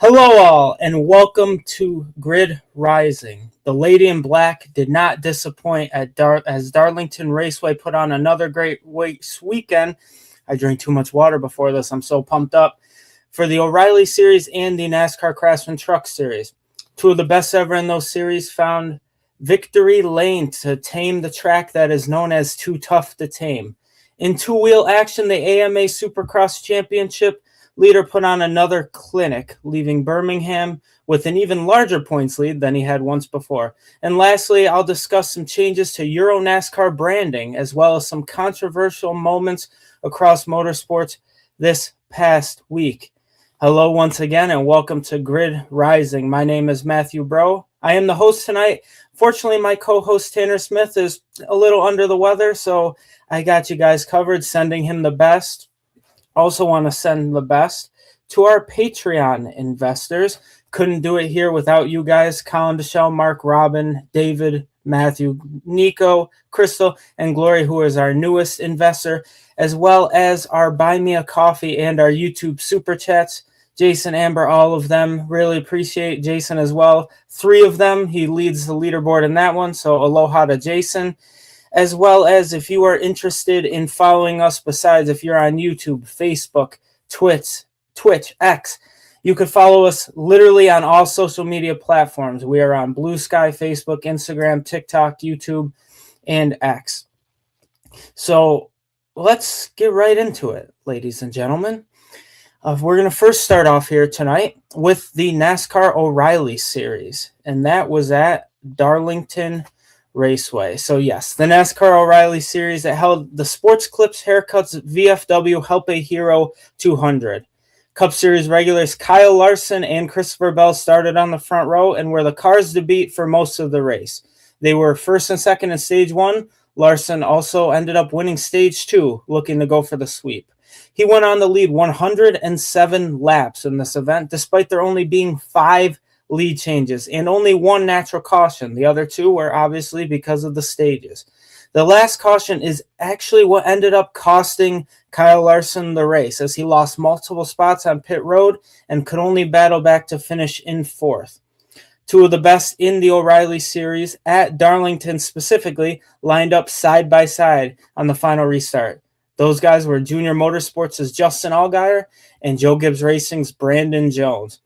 Hello all, and welcome to Grid Rising. The Lady in Black did not disappoint as Darlington Raceway put on another great race weekend. I drank too much water before this. I'm so pumped up for the O'Reilly Series and the NASCAR Craftsman Truck Series. Two of the best ever in those series found victory lane to tame the track that is known as Too Tough to Tame. In two-wheel action, the AMA Supercross Championship leader put on another clinic, leaving Birmingham with an even larger points lead than he had once before. And lastly, I'll discuss some changes to Euro NASCAR branding, as well as some controversial moments across motorsports this past week. Hello once again, and welcome to Grid Rising. My name is Matthew Bro. I am the host tonight. Fortunately, my co-host Tanner Smith is a little under the weather, so I got you guys covered, sending him the best. Also want to send the best to our Patreon investors. Couldn't do it here without you guys. Colin, Deshelle, Mark, Robin, David, Matthew, Nico, Crystal, and Glory, who is our newest investor, as well as our Buy Me a Coffee and our YouTube Super Chats. Jason, Amber, all of them. Really appreciate Jason as well. 3 of them. He leads the leaderboard in that one, so aloha to Jason. As well as if you are interested in following us, besides if you're on YouTube, Facebook, Twitch, X, you could follow us literally on all social media platforms. We are on Blue Sky, Facebook, Instagram, TikTok, YouTube, and X. So let's get right into it, ladies and gentlemen. We're going to first start off here tonight with the NASCAR O'Reilly Series, and that was at Darlington Raceway. So yes, the NASCAR O'Reilly Series that held the Sports Clips Haircuts VFW Help a Hero 200. Cup Series regulars Kyle Larson and Christopher Bell started on the front row and were the cars to beat for most of the race. They were first and second in Stage 1. Larson also ended up winning Stage 2, looking to go for the sweep. He went on to lead 107 laps in this event, despite there only being 5 lead changes and only 1 natural caution. The other 2 were obviously because of the stages. The last caution is actually what ended up costing Kyle Larson the race, as he lost multiple spots on pit road and could only battle back to finish in 4th. 2 of the best in the O'Reilly Series at Darlington specifically lined up side by side on the final restart. Those guys were Junior Motorsports' Justin Allgaier and Joe Gibbs Racing's Brandon Jones.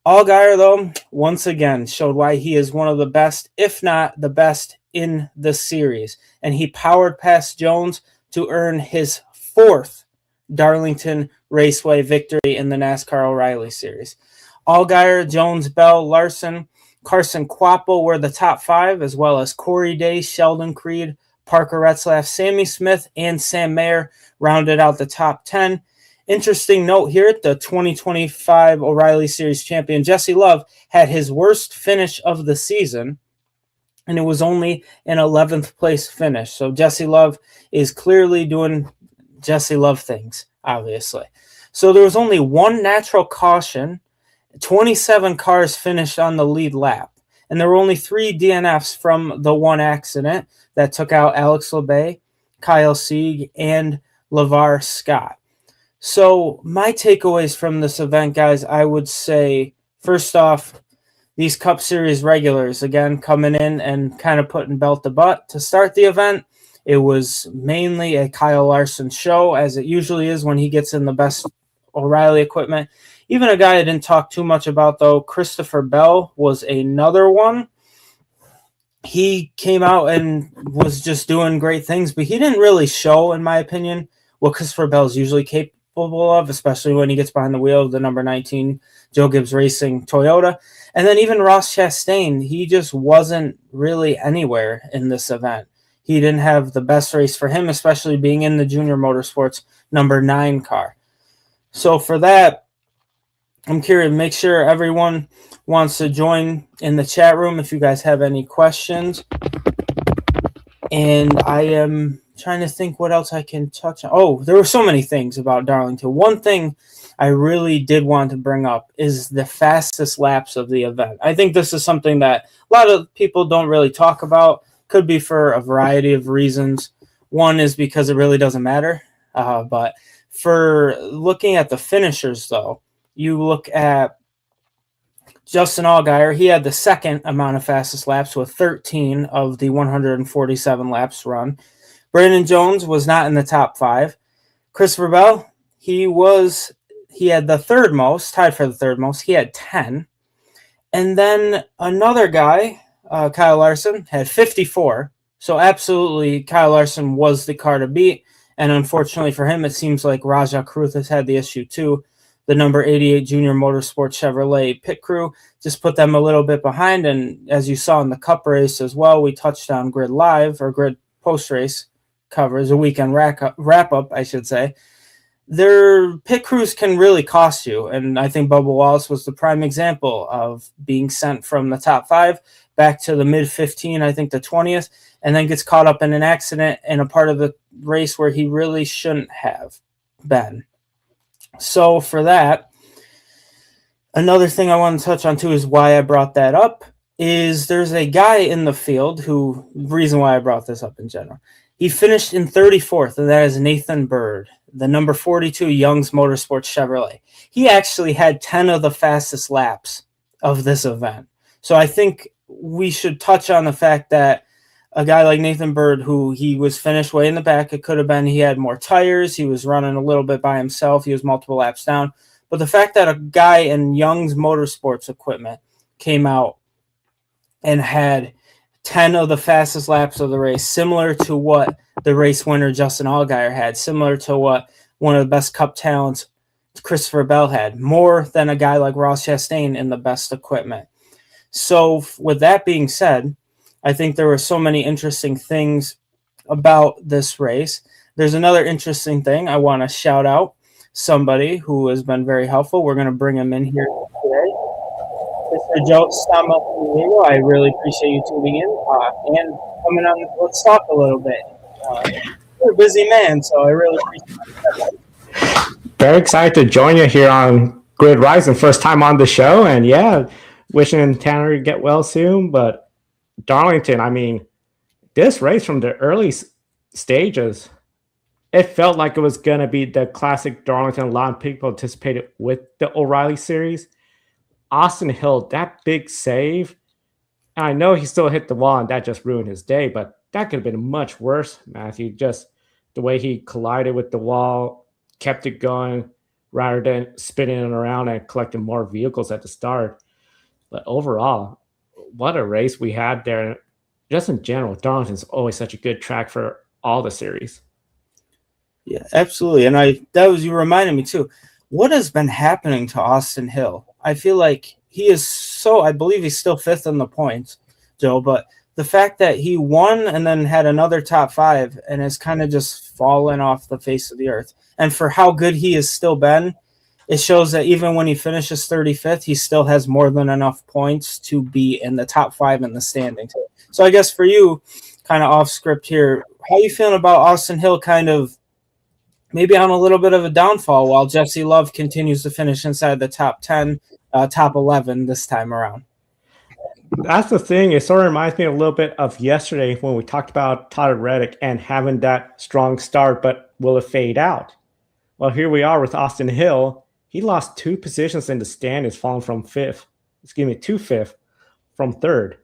Allgaier, though, once again showed why he is one of the best, if not the best, in the series. And he powered past Jones to earn his 4th Darlington Raceway victory in the NASCAR O'Reilly Series. Allgaier, Jones, Bell, Larson, Carson Quappo were the top 5, as well as Corey Day, Sheldon Creed, Parker Retzlaff, Sammy Smith, and Sam Mayer rounded out the top 10. Interesting note here, the 2025 O'Reilly Series champion Jesse Love had his worst finish of the season, and it was only an 11th place finish. So Jesse Love is clearly doing Jesse Love things, obviously. So there was only 1 natural caution, 27 cars finished on the lead lap, and there were only 3 DNFs from the 1 accident that took out Alex LeBay, Kyle Sieg, and LeVar Scott. So my takeaways from this event, guys, I would say, first off, these Cup Series regulars, again, coming in and kind of putting belt to butt to start the event. It was mainly a Kyle Larson show, as it usually is when he gets in the best O'Reilly equipment. Even a guy I didn't talk too much about, though, Christopher Bell was another one. He came out and was just doing great things, but he didn't really show, in my opinion, what Christopher Bell is usually capable of, especially when he gets behind the wheel of the number 19 Joe Gibbs Racing Toyota. And then even Ross Chastain, he just wasn't really anywhere in this event. He didn't have the best race for him, especially being in the Junior Motorsports number 9 car. So for that, I'm curious, make sure everyone wants to join in the chat room if you guys have any questions. And I am trying to think what else I can touch on. Oh, there were so many things about Darlington. One thing I really did want to bring up is the fastest laps of the event. I think this is something that a lot of people don't really talk about. Could be for a variety of reasons. One is because it really doesn't matter. But for looking at the finishers, though, you look at Justin Allgaier, he had the second amount of fastest laps with 13 of the 147 laps run. Brandon Jones was not in the top 5. Christopher Bell, he had the third most, tied for the third most. He had 10. And then another guy, Kyle Larson, had 54. So absolutely, Kyle Larson was the car to beat. And unfortunately for him, it seems like Raja Kruth has had the issue too. The number 88 Junior Motorsports Chevrolet pit crew just put them a little bit behind. And as you saw in the Cup race as well, we touched on Grid Live or Grid post-race covers, a weekend wrap-up, I should say. Their pit crews can really cost you. And I think Bubba Wallace was the prime example of being sent from the top 5 back to the mid-15, I think the 20th, and then gets caught up in an accident in a part of the race where he really shouldn't have been. So for that, another thing I want to touch on too is why I brought that up is there's a guy in the field who, the reason why I brought this up in general, he finished in 34th, and that is Nathan Bird, the number 42 Young's Motorsports Chevrolet. He actually had 10 of the fastest laps of this event. So I think we should touch on the fact that a guy like Nathan Bird, who he was finished way in the back, it could have been he had more tires, he was running a little bit by himself, he was multiple laps down. But the fact that a guy in Young's Motorsports equipment came out and had 10 of the fastest laps of the race, similar to what the race winner Justin Allgaier had, similar to what one of the best Cup talents Christopher Bell had, more than a guy like Ross Chastain in the best equipment. So with that being said, I think there were so many interesting things about this race. There's another interesting thing. I want to shout out somebody who has been very helpful. We're going to bring him in here today. Mr. Joe Stamo, I really appreciate you tuning in and coming on. Let's talk a little bit. You're a busy man, so I really appreciate it. Very excited to join you here on Grid Rising, first time on the show. And yeah, wishing Tanner to get well soon. But Darlington, I mean, this race from the early stages, it felt like it was going to be the classic Darlington. A lot of people anticipated with the O'Reilly series. Austin Hill, that big save, and I know he still hit the wall and that just ruined his day, but that could have been much worse, Matthew. Just the way he collided with the wall, kept it going rather than spinning it around and collecting more vehicles at the start. But overall, what a race we had there. Just in general, Darlington's always such a good track for all the series. Yeah, absolutely. And you reminded me too. What has been happening to Austin Hill? I feel like he is I believe he's still 5th in the points, Joe, but the fact that he won and then had another top 5 and has kind of just fallen off the face of the earth. And for how good he has still been, it shows that even when he finishes 35th, he still has more than enough points to be in the top 5 in the standings. So I guess for you, kind of off script here, how are you feeling about Austin Hill kind of maybe on a little bit of a downfall while Jesse Love continues to finish inside the top 10, top 11 this time around? That's the thing. It sort of reminds me a little bit of yesterday when we talked about Tyler Reddick and having that strong start, but will it fade out? Well, here we are with Austin Hill. He lost 2 positions in the standings, falling from 5th. To 5th from 3rd.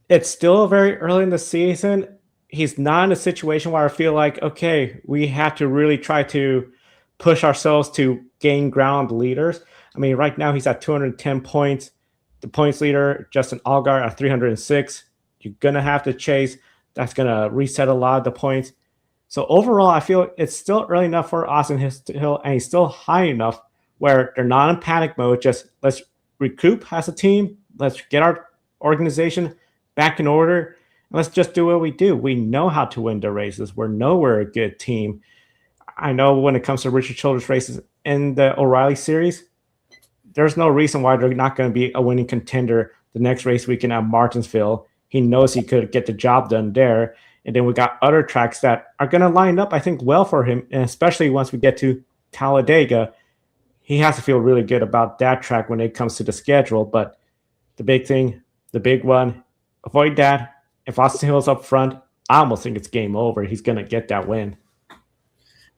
It's still very early in the season. He's not in a situation where I feel like, okay, we have to really try to push ourselves to gain ground leaders. I mean, right now he's at 210 points. The points leader, Justin Allgaier, at 306. You're going to have to chase. That's going to reset a lot of the points. So overall, I feel it's still early enough for Austin Hill, and he's still high enough where they're not in panic mode. Just let's recoup as a team. Let's get our organization back in order. Let's just do what we do. We know how to win the races. We know we're a good team. I know when it comes to Richard Childress races in the O'Reilly series, there's no reason why they're not going to be a winning contender the next race weekend at Martinsville. He knows he could get the job done there. And then we got other tracks that are going to line up, I think, well for him. And especially once we get to Talladega, he has to feel really good about that track when it comes to the schedule. But the big thing, the big one, avoid that. If Austin Hill's up front, I almost think it's game over. He's going to get that win.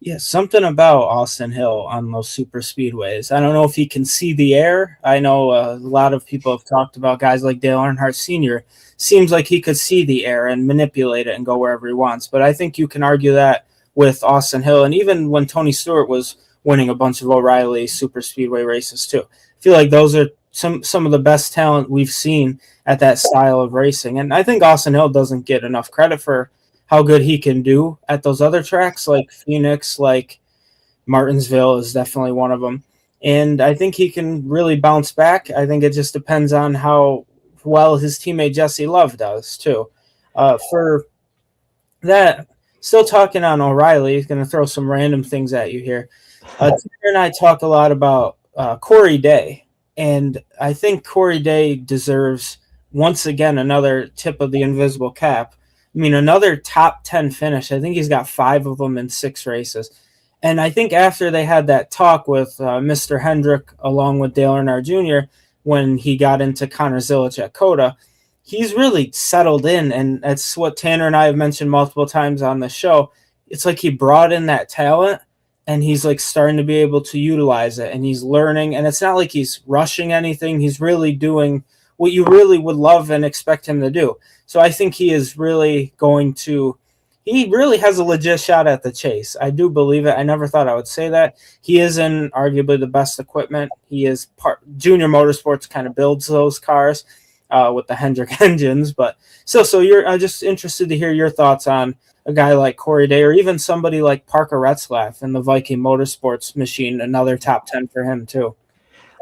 Yeah, something about Austin Hill on those super speedways. I don't know if he can see the air. I know a lot of people have talked about guys like Dale Earnhardt Sr. Seems like he could see the air and manipulate it and go wherever he wants. But I think you can argue that with Austin Hill, and even when Tony Stewart was winning a bunch of O'Reilly super speedway races too. I feel like those are some of the best talent we've seen at that style of racing. And I think Austin Hill doesn't get enough credit for how good he can do at those other tracks like Phoenix, like Martinsville is definitely one of them. And I think he can really bounce back. I think it just depends on how well his teammate Jesse Love does too. For that, still talking on O'Reilly, he's going to throw some random things at you here. Taylor and I talk a lot about Corey Day, and I think Corey Day deserves once again another tip of the invisible cap. I mean, another top 10 finish. I think he's got 5 of them in 6 races. And I think after they had that talk with Mr. Hendrick along with Dale Earnhardt Jr. when he got into Connor Zilic at Coda, he's really settled in. And that's what Tanner and I have mentioned multiple times on the show. It's like he brought in that talent and he's like starting to be able to utilize it, and he's learning. And it's not like he's rushing anything. He's really doing what you really would love and expect him to do. So I think he is really going to – he really has a legit shot at the chase. I do believe it. I never thought I would say that. He is in arguably the best equipment. He is Junior Motorsports kind of builds those cars with the Hendrick engines. But still, so I'm just interested to hear your thoughts on a guy like Corey Day or even somebody like Parker Retzlaff in the Viking Motorsports machine, another top 10 for him too.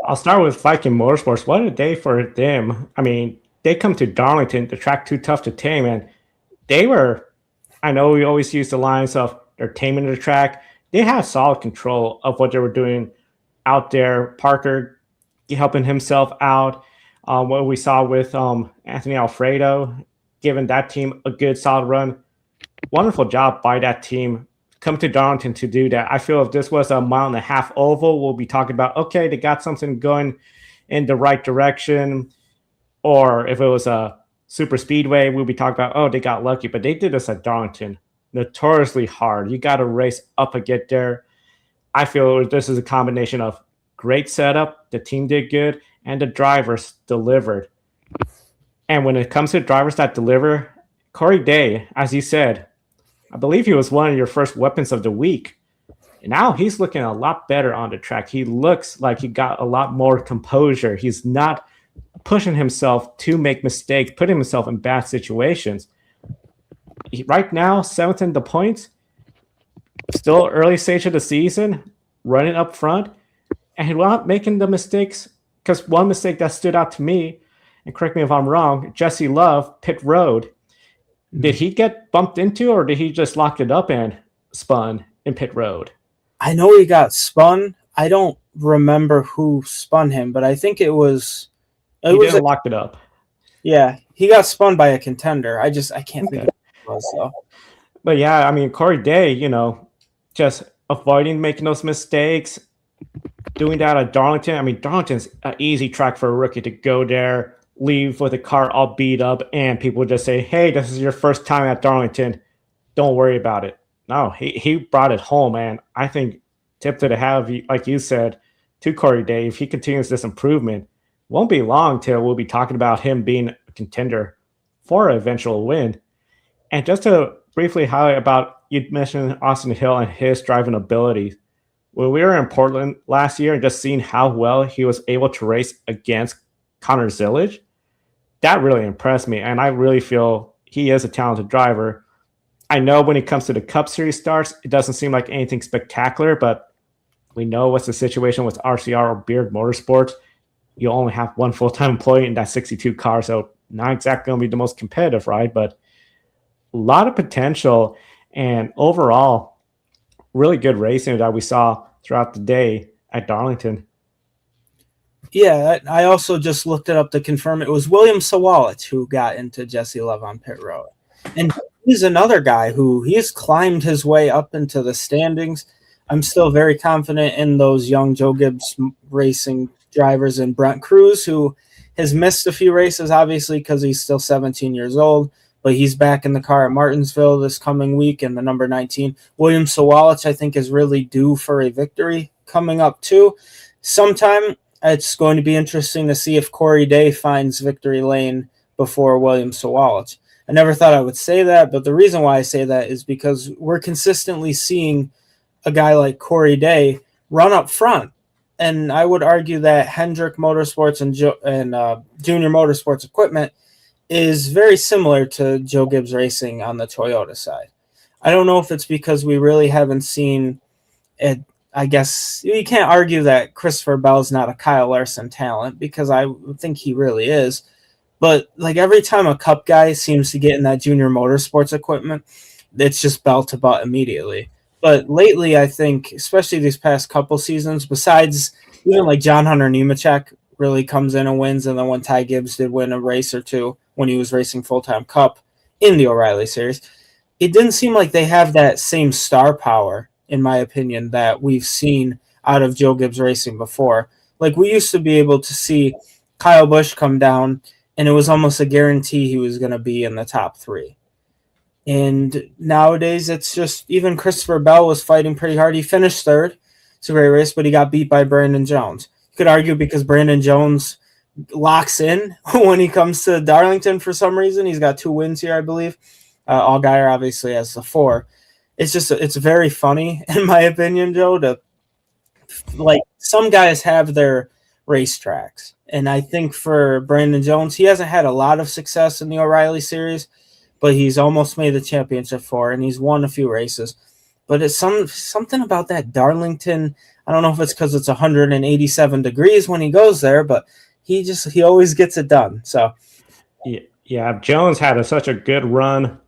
I'll start with Viking Motorsports. What a day for them. I mean, they come to Darlington, the track too tough to tame, and they were, I know we always use the lines of they're taming the track. They have solid control of what they were doing out there. Parker helping himself out. What we saw with Anthony Alfredo, giving that team a good solid run. Wonderful job by that team. Come to Darlington to do that. I feel if this was a 1.5 mile oval, we'll be talking about, okay, they got something going in the right direction. Or if it was a super speedway, we'll be talking about, oh, they got lucky. But they did this at Darlington, notoriously hard. You got to race up and get there. I feel this is a combination of great setup, the team did good, and the drivers delivered. And when it comes to drivers that deliver, Corey Day, as you said, I believe he was one of your first weapons of the week. And now he's looking a lot better on the track. He looks like he got a lot more composure. He's not pushing himself to make mistakes, putting himself in bad situations. Right now, 7th in the points, still early stage of the season, running up front, and not making the mistakes. Because one mistake that stood out to me, and correct me if I'm wrong, Jesse Love, pit road. Did he get bumped into, or did he just lock it up and spun in pit road? I know he got spun. I don't remember who spun him, but I think it was. He didn't lock it up. Yeah, he got spun by a contender. I can't think of who it was, though. But yeah, I mean, Corey Day, just avoiding making those mistakes, doing that at Darlington. I mean, Darlington's an easy track for a rookie to go there, leave with a car all beat up, and people just say, hey, this is your first time at Darlington. Don't worry about it. No, he brought it home, and I think tip to the hat, like you said, to Corey Day, if he continues this improvement, won't be long till we'll be talking about him being a contender for an eventual win. And just to briefly highlight about, you mentioned Austin Hill and his driving ability. When we were in Portland last year and just seeing how well he was able to race against Connor Zilic, that really impressed me. And I really feel he is a talented driver. I know when it comes to the Cup Series starts, it doesn't seem like anything spectacular, but we know what's the situation with RCR or Beard Motorsports. You only have one full-time employee in that 62 car, so not exactly going to be the most competitive ride, but a lot of potential and overall really good racing that we saw throughout the day at Darlington. Yeah, I also just looked it up to confirm it was William Sawalich who got into Jesse Love on pit road. And he's another guy who he's climbed his way up into the standings. I'm still very confident in those young Joe Gibbs racing drivers and Brent Cruz, who has missed a few races, obviously, because he's still 17 years old. but he's back in the car at Martinsville this coming week in the number 19. William Sawalich, I think, is really due for a victory coming up too. Sometime it's going to be interesting to see if Corey Day finds victory lane before William Sawalich. I never thought I would say that, but the reason why I say that is because we're consistently seeing a guy like Corey Day run up front. And I would argue that Hendrick Motorsports and Junior Motorsports Equipment is very similar to Joe Gibbs Racing on the Toyota side. I don't know if it's because we really haven't seen it. I guess you can't argue that Christopher Bell's not a Kyle Larson talent, because I think he really is. But like every time a Cup guy seems to get in that Junior Motorsports Equipment, it's just bell to butt immediately. But lately, I think, especially these past couple seasons, besides even like John Hunter Nemechek really comes in and wins, and then when Ty Gibbs did win a race or two when he was racing full-time Cup in the O'Reilly Series, it didn't seem like they have that same star power, in my opinion, that we've seen out of Joe Gibbs Racing before. Like, we used to be able to see Kyle Busch come down, and it was almost a guarantee he was going to be in the top three. And nowadays, it's just, even Christopher Bell was fighting pretty hard. He finished third. It's a great race, but he got beat by Brandon Jones. You could argue because Brandon Jones locks in when he comes to Darlington for some reason. He's got 2 wins here, I believe. Allgaier obviously has the 4. It's very funny, in my opinion, Joe, to like, some guys have their racetracks. And I think for Brandon Jones, he hasn't had a lot of success in the O'Reilly Series, but he's almost made the championship 4, and he's won a few races. But it's something about that Darlington. I don't know if it's because it's 187 degrees when he goes there, but he always gets it done. So, yeah, Jones had such a good run.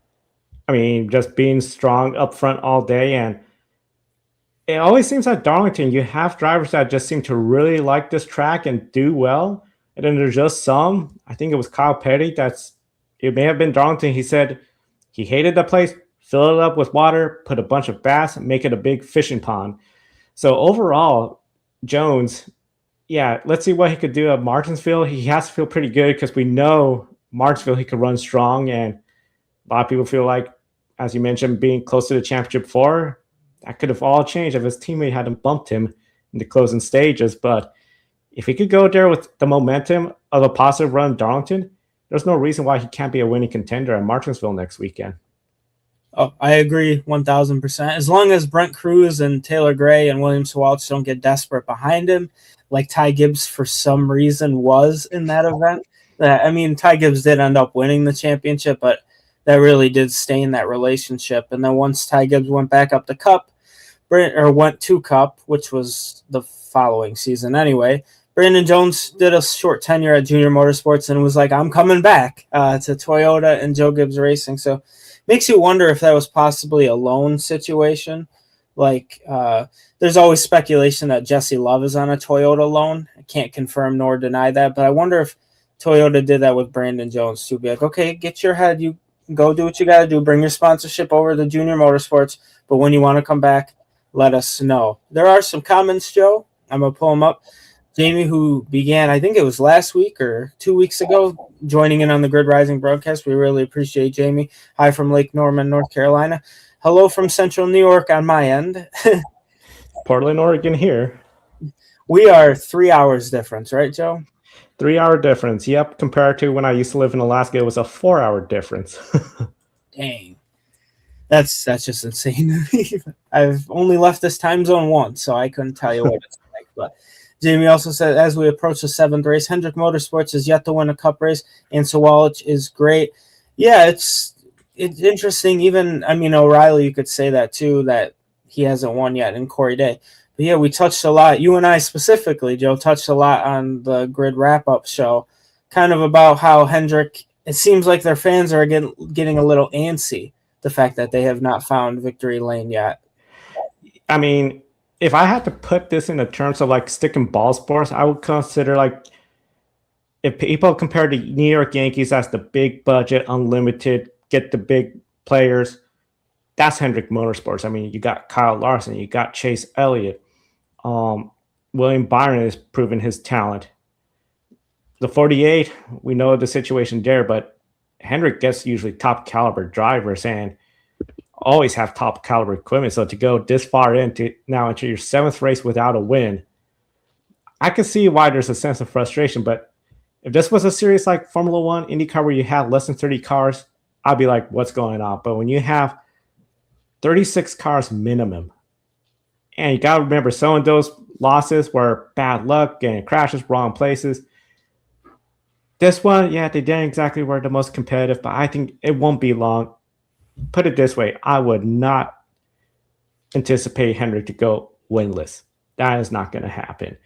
I mean, just being strong up front all day, and it always seems like Darlington, you have drivers that just seem to really like this track and do well, and then there's just some. I think it was Kyle Petty. It may have been Darlington. He said he hated the place, fill it up with water, put a bunch of bass, and make it a big fishing pond. So overall, Jones, yeah, let's see what he could do at Martinsville. He has to feel pretty good because we know Martinsville he could run strong, and a lot of people feel like, as you mentioned, being close to the championship 4, that could have all changed if his teammate hadn't bumped him in the closing stages. But if he could go there with the momentum of a positive run in Darlington, there's no reason why he can't be a winning contender at Martinsville next weekend. Oh, I agree 1,000%. As long as Brent Cruz and Taylor Gray and William Sawalich don't get desperate behind him, like Ty Gibbs for some reason was in that event. I mean, Ty Gibbs did end up winning the championship, but that really did stain that relationship. And then once Ty Gibbs went back up to Cup, went to Cup, which was the following season anyway, Brandon Jones did a short tenure at Junior Motorsports and was like, I'm coming back to Toyota and Joe Gibbs Racing. So makes you wonder if that was possibly a loan situation. Like, there's always speculation that Jesse Love is on a Toyota loan. I can't confirm nor deny that, but I wonder if Toyota did that with Brandon Jones to be like, okay, get your head, you go do what you got to do, bring your sponsorship over to Junior Motorsports, but when you want to come back, let us know. There are some comments, Joe. I'm going to pull them up. Jamie, who began, I think it was last week or 2 weeks ago, joining in on the Grid Rising broadcast. We really appreciate Jamie. Hi from Lake Norman, North Carolina. Hello from Central New York on my end. Portland, Oregon here. We are 3 hours difference, right, Joe? 3 hour difference. Yep. Compared to when I used to live in Alaska, it was a 4 hour difference. Dang. That's just insane. I've only left this time zone once, so I couldn't tell you what it's like. But Jamie also said, as we approach the 7th race, Hendrick Motorsports is yet to win a Cup race, and Sawalich is great. Yeah, it's interesting. Even, I mean, O'Reilly, you could say that too, that he hasn't won yet in Corey Day. But yeah, we touched a lot. You and I specifically, Joe, touched a lot on the Grid wrap-up show, kind of about how Hendrick, it seems like their fans are getting a little antsy, the fact that they have not found victory lane yet. I mean, if I had to put this in the terms of like stick and ball sports, I would consider, like, if people compare the New York Yankees as the big budget, unlimited, get the big players, that's Hendrick Motorsports. I mean, you got Kyle Larson, you got Chase Elliott. William Byron has proven his talent. The 48, we know the situation there, but Hendrick gets usually top caliber drivers and always have top caliber equipment. So to go this far into your 7th race without a win, I can see why there's a sense of frustration. But if this was a series like Formula One, IndyCar, where you have less than 30 cars, I'd be like, what's going on? But when you have 36 cars minimum, and you got to remember, some of those losses were bad luck and crashes, wrong places. This one, yeah, they didn't exactly were the most competitive, but I think it won't be long. Put it this way, I would not anticipate Hendrick to go winless. That is not going to happen.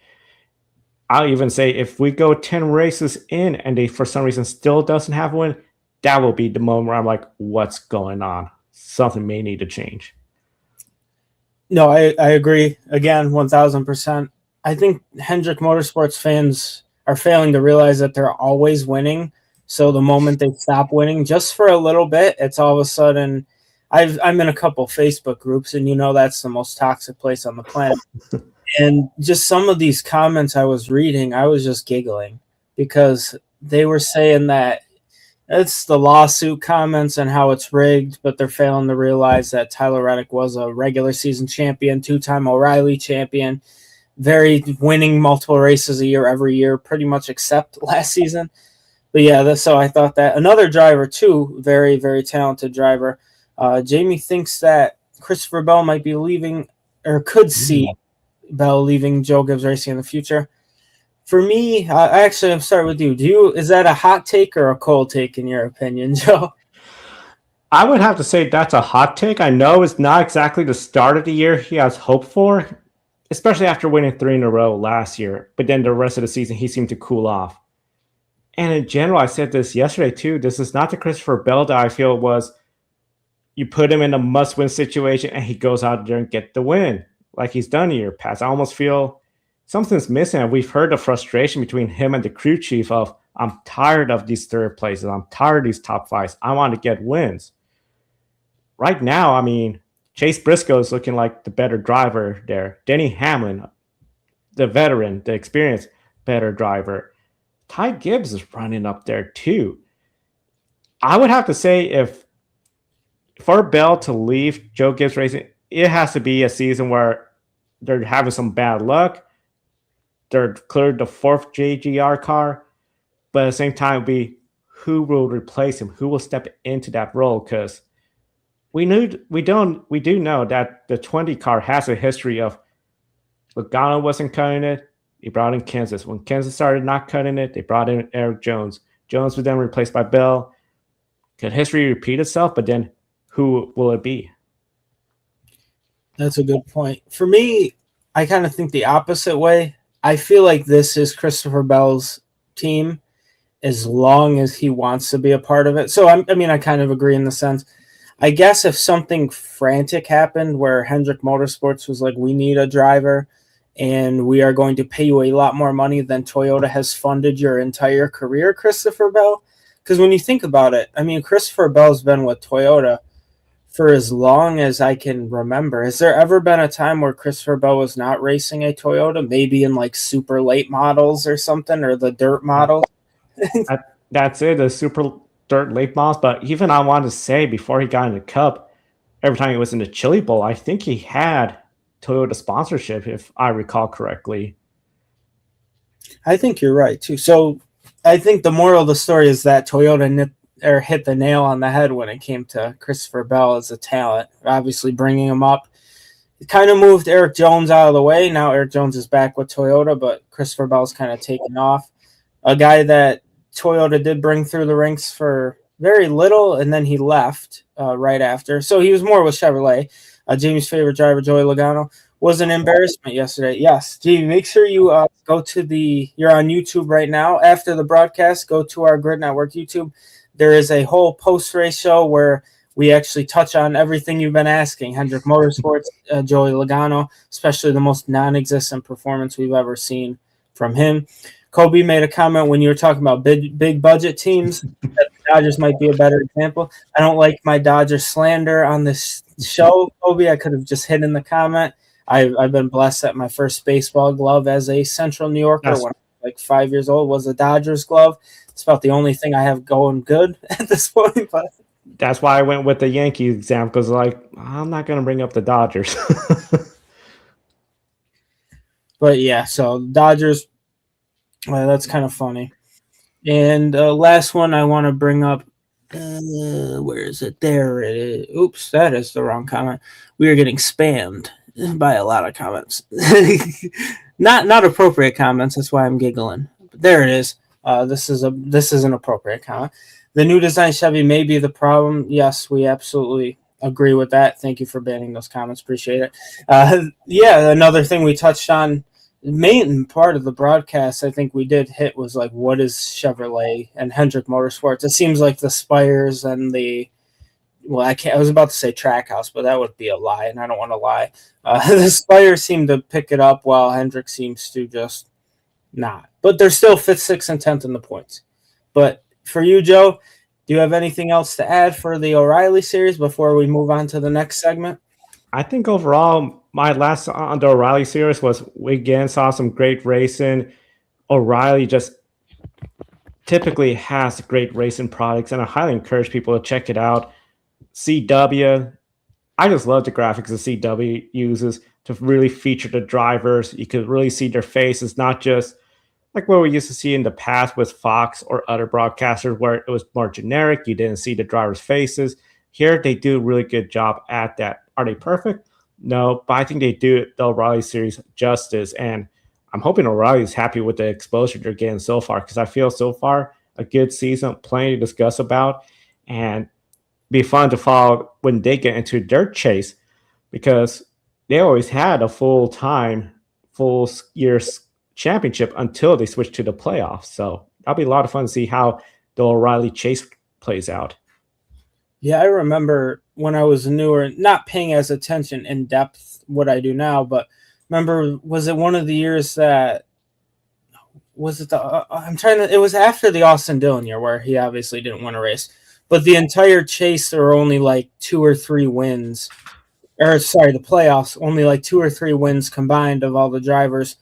I'll even say if we go 10 races in and they, for some reason, still doesn't have a win, that will be the moment where I'm like, what's going on? Something may need to change. No, I agree. Again, 1,000%. I think Hendrick Motorsports fans are failing to realize that they're always winning. So the moment they stop winning, just for a little bit, it's all of a sudden. I'm in a couple Facebook groups, and that's the most toxic place on the planet. And just some of these comments I was reading, I was just giggling because they were saying that it's the lawsuit comments and how it's rigged, but they're failing to realize that Tyler Reddick was a regular season champion, 2-time O'Reilly champion, very winning multiple races a year every year, pretty much except last season. But yeah, so I thought that another driver too, very, very talented driver. Jamie thinks that Christopher Bell might be leaving, or could see Bell leaving Joe Gibbs Racing in the future. For me, I'm starting with you. Is that a hot take or a cold take in your opinion, Joe? I would have to say that's a hot take. I know it's not exactly the start of the year he has hoped for, especially after winning 3 in a row last year. But then the rest of the season, he seemed to cool off. And in general, I said this yesterday too, this is not the Christopher Bell that I feel was you put him in a must-win situation and he goes out there and get the win like he's done in year past. I almost feel something's missing. And we've heard the frustration between him and the crew chief of, I'm tired of these third places. I'm tired of these top fives. I want to get wins. Right now, I mean, Chase Briscoe is looking like the better driver there. Denny Hamlin, the veteran, the experienced, better driver. Ty Gibbs is running up there too. I would have to say if for Bell to leave Joe Gibbs Racing, it has to be a season where they're having some bad luck. They're cleared the 4th JGR car, but at the same time, who will replace him? Who will step into that role? Because we do know that the 20 car has a history of Logano wasn't cutting it. They brought in Kansas. When Kansas started not cutting it, they brought in Eric Jones. Jones was then replaced by Bell. Could history repeat itself? But then who will it be? That's a good point. For me, I kind of think the opposite way. I feel like this is Christopher Bell's team as long as he wants to be a part of it. So, I kind of agree in the sense. I guess if something frantic happened where Hendrick Motorsports was like, we need a driver and we are going to pay you a lot more money than Toyota has funded your entire career, Christopher Bell. Because when you think about it, Christopher Bell's been with Toyota for as long as I can remember. Has there ever been a time where Christopher Bell was not racing a Toyota, maybe in like super late models or something, or the dirt models? That's it, the super dirt late models. But even I want to say, before he got in the Cup, every time he was in the Chili Bowl, I think he had Toyota sponsorship, if I recall correctly. I think you're right, too. So I think the moral of the story is that Toyota hit the nail on the head when it came to Christopher Bell as a talent, obviously bringing him up. It kind of moved Eric Jones out of the way. Now Eric Jones is back with Toyota, but Christopher Bell's kind of taken off. A guy that Toyota did bring through the ranks for very little, and then he left right after. So he was more with Chevrolet. Jamie's favorite driver, Joey Logano, was an embarrassment yesterday. Yes, Jamie, make sure you go to you're on YouTube right now. After the broadcast, go to our Grid Network YouTube. There is a whole post-race show where we actually touch on everything you've been asking. Hendrick Motorsports, Joey Logano, especially the most non-existent performance we've ever seen from him. Kobe made a comment when you were talking about big budget teams. That the Dodgers might be a better example. I don't like my Dodger slander on this show, Kobe. I could have just hidden the comment. I've been blessed at my first baseball glove as a Central New Yorker. like 5 years old, was a Dodgers glove. It's about the only thing I have going good at this point. But That's why I went with the Yankee example, because like I'm not going to bring up the Dodgers. But yeah, so Dodgers, that's kind of funny. And last one I want to bring up, where is it? There it is. Oops, that is the wrong comment. We are getting spammed by a lot of comments. not appropriate comments. That's why I'm giggling. But there it is. This is an appropriate comment. The new design Chevy may be the problem. Yes, we absolutely agree with that. Thank you for banning those comments. Appreciate it. Yeah, another thing we touched on, main part of the broadcast, I think we did hit, was like, what is Chevrolet and Hendrick Motorsports? It seems like the Spires and the, well, I was about to say Trackhouse, but that would be a lie, and I don't want to lie. The Spires seem to pick it up, while Hendrick seems to just not. But they're still 5th, 6th, and 10th in the points. But for you, Joe, do you have anything else to add for the O'Reilly series before we move on to the next segment? I think overall, my last on the O'Reilly series was, we again saw some great racing. O'Reilly just typically has great racing products, and I highly encourage people to check it out. CW, I just love the graphics that CW uses to really feature the drivers. You could really see their faces, not just like what we used to see in the past with Fox or other broadcasters where it was more generic. You didn't see the drivers' faces. Here, they do a really good job at that. Are they perfect? No, but I think they do the O'Reilly series justice, and I'm hoping O'Reilly is happy with the exposure they're getting so far, because I feel so far a good season, plenty to discuss about, and be fun to follow when they get into their chase, because they always had a full year championship until they switched to the playoffs. So that'll be a lot of fun to see how the O'Reilly chase plays out. Yeah, I remember when I was newer, not paying as attention in depth what I do now, but remember, was it one of the years that, was it it was after the Austin Dillon year where he obviously didn't win a race, but the entire chase, there were only like 2 or 3 wins, or sorry, the playoffs, only like 2 or 3 wins combined of all the drivers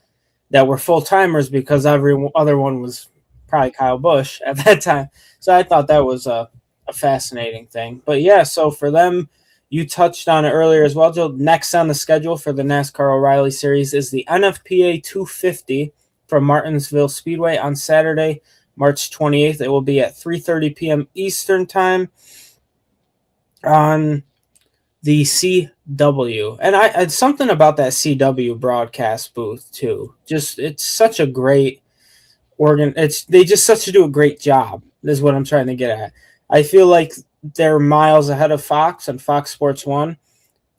that were full-timers, because every other one was probably Kyle Busch at that time. So I thought that was a fascinating thing. But yeah, so for them, you touched on it earlier as well, Joe. Next on the schedule for the NASCAR O'Reilly Series is the NFPA 250 from Martinsville Speedway on Saturday, March 28th. It will be at 3:30 p.m. Eastern Time on the CW. And I something about that CW broadcast booth too. Just, it's such a great organ. They just such to do a great job, is what I'm trying to get at. I feel like they're miles ahead of Fox and Fox Sports 1,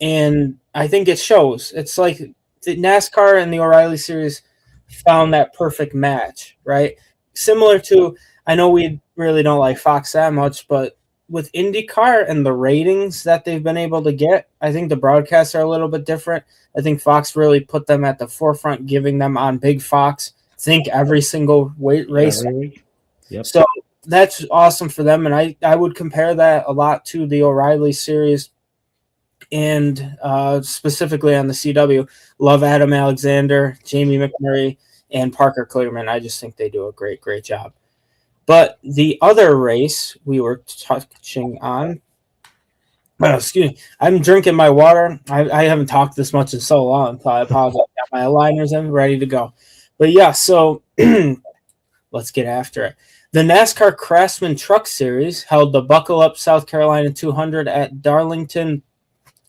and I think it shows. It's like the NASCAR and the O'Reilly series found that perfect match, right? Similar to, I know we really don't like Fox that much, but with IndyCar and the ratings that they've been able to get, I think the broadcasts are a little bit different. I think Fox really put them at the forefront, giving them on Big Fox, think every single race. Yep. So that's awesome for them, and I would compare that a lot to the O'Reilly series, and specifically on the CW. Love Adam Alexander, Jamie McMurray, and Parker Kligerman. I just think they do a great job. But the other race we were touching on, excuse me, I'm drinking my water. I haven't talked this much in so long, so I apologize. I got my aligners in, ready to go. But yeah, so let's get after it. The NASCAR Craftsman Truck Series held the Buckle Up South Carolina 200 at Darlington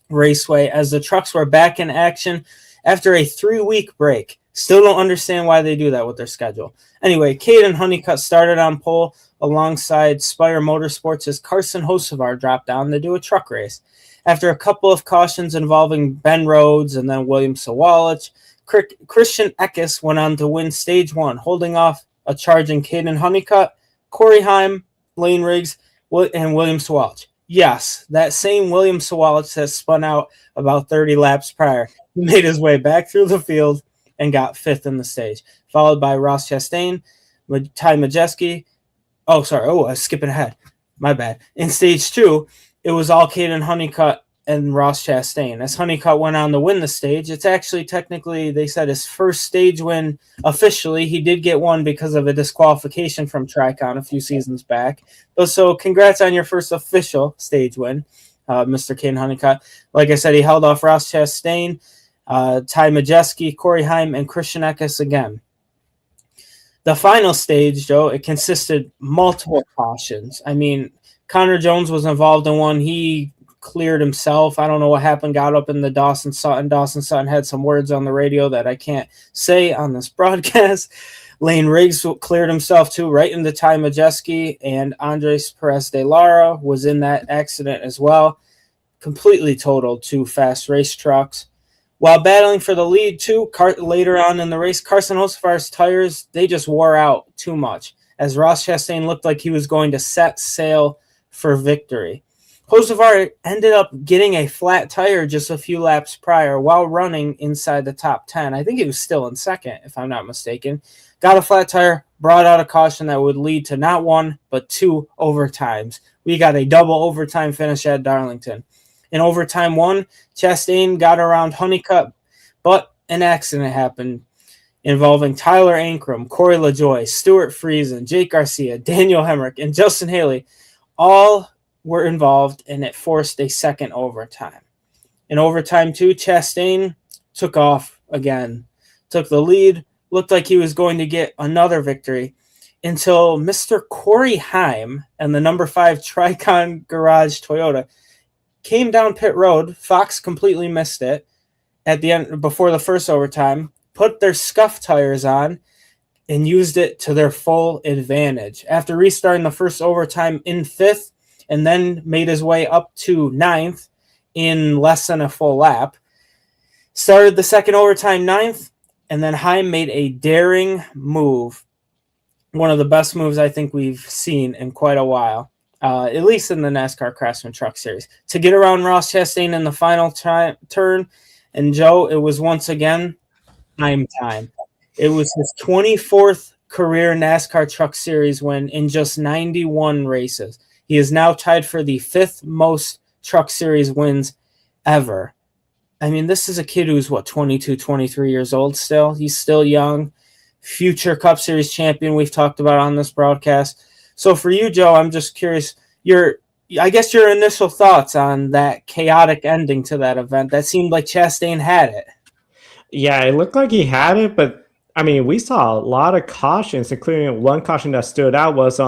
Raceway as the trucks were back in action after a 3-week break. Still don't understand why they do that with their schedule. Anyway, Caden Honeycutt started on pole alongside Spire Motorsports as Carson Hocevar dropped down to do a truck race. After a couple of cautions involving Ben Rhodes and then William Sawalich, Christian Eckes went on to win Stage 1, holding off a charging Caden Honeycutt, Corey Heim, Lane Riggs, and William Sawalich. Yes, that same William Sawalich that spun out about 30 laps prior. He made his way back through the field and got 5th in the stage, followed by Ross Chastain, Ty Majeski. Oh, sorry. Oh, I was skipping ahead. My bad. In Stage 2, it was all Caden Honeycutt and Ross Chastain. As Honeycutt went on to win the stage, it's actually technically, they said, his first stage win officially. He did get one because of a disqualification from Tricon a few seasons back. So congrats on your first official stage win, Mr. Kane Honeycutt. Like I said, he held off Ross Chastain, Ty Majeski, Corey Heim, and Christian Eckes again. The final stage, Joe, it consisted multiple cautions. I mean, Connor Jones was involved in one. He cleared himself. I don't know what happened. Got up in the Dawson Sutton. Dawson Sutton had some words on the radio that I can't say on this broadcast. Lane Riggs cleared himself too, right into Ty Majeski, and Andres Perez de Lara was in that accident as well. Completely totaled two fast race trucks. While battling for the lead too, later on in the race, Carson Hocevar's tires, they just wore out too much, as Ross Chastain looked like he was going to set sail for victory. Hocevar ended up getting a flat tire just a few laps prior while running inside the top 10. I think he was still in second, if I'm not mistaken. Got a flat tire, brought out a caution that would lead to not one, but two overtimes. We got a double overtime finish at Darlington. In overtime one, Chastain got around Honeycutt, but an accident happened involving Tyler Ankrum, Corey LaJoie, Stuart Friesen, Jake Garcia, Daniel Hemrick, and Justin Haley. All were involved, and it forced a second overtime. In overtime two, Chastain took off again, took the lead, looked like he was going to get another victory until Mr. Corey Heim and the number 5 Tricon Garage Toyota came down pit road. Fox completely missed it at the end before the first overtime, put their scuff tires on, and used it to their full advantage. After restarting the first overtime in 5th, and then made his way up to 9th in less than a full lap. Started the second overtime 9th, and then Heim made a daring move. One of the best moves I think we've seen in quite a while, at least in the NASCAR Craftsman Truck Series, to get around Ross Chastain in the final turn. And Joe, it was once again Heim time. It was his 24th career NASCAR Truck Series win in just 91 races. He is now tied for the 5th most Truck Series wins ever. I mean, this is a kid who's, 22, 23 years old still. He's still young. Future Cup Series champion we've talked about on this broadcast. So for you, Joe, I'm just curious, I guess your initial thoughts on that chaotic ending to that event. That seemed like Chastain had it. Yeah, it looked like he had it, but, I mean, we saw a lot of cautions, including one caution that stood out was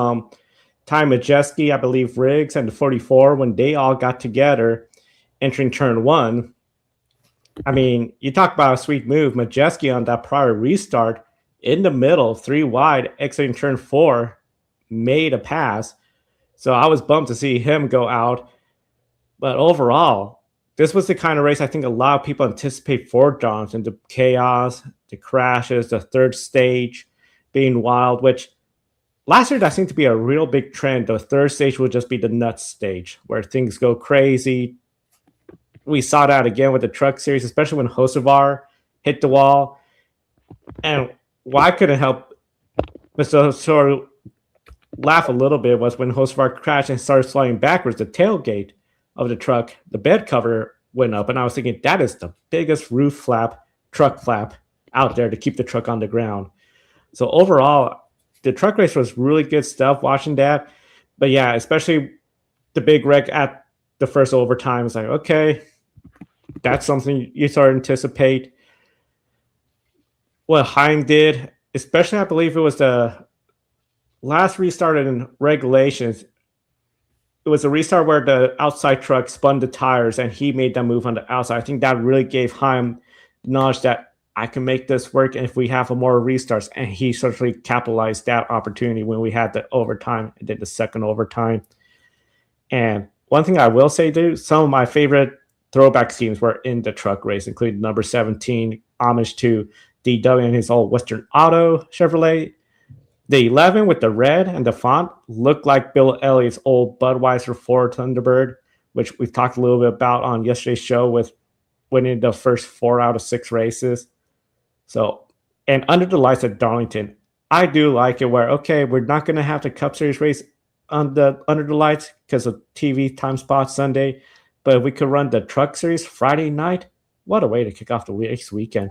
Ty Majeski, I believe Riggs, and the 44 when they all got together entering turn 1. I mean, you talk about a sweet move. Majeski on that prior restart in the middle, 3 wide, exiting turn 4, made a pass. So I was bummed to see him go out. But overall, this was the kind of race I think a lot of people anticipate for Darlington. The chaos, the crashes, the third stage being wild, which last year, that seemed to be a real big trend. The third stage would just be the nuts stage, where things go crazy. We saw that again with the Truck Series, especially when Hocevar hit the wall. And why I couldn't help but sort of laugh a little bit was when Hocevar crashed and started sliding backwards, the tailgate of the truck, the bed cover went up. And I was thinking, that is the biggest roof flap, truck flap out there to keep the truck on the ground. So overall, the truck race was really good stuff watching that. But yeah, especially the big wreck at the first overtime. It's like, okay, that's something you sort of anticipate. What Heim did, especially I believe it was the last restart in regulations. It was a restart where the outside truck spun the tires and he made that move on the outside. I think that really gave Heim the knowledge that I can make this work, and if we have more restarts, and he certainly capitalized that opportunity when we had the overtime and did the second overtime. And one thing I will say, dude, some of my favorite throwback teams were in the truck race, including number 17, homage to DW and his old Western Auto Chevrolet. The 11 with the red and the font looked like Bill Elliott's old Budweiser Ford Thunderbird, which we've talked a little bit about on yesterday's show with winning the first 4 out of 6 races. So, and under the lights at Darlington, I do like it where, okay, we're not going to have the Cup Series race under the lights because of TV time spot Sunday, But if we could run the truck series Friday night, what a way to kick off the weekend.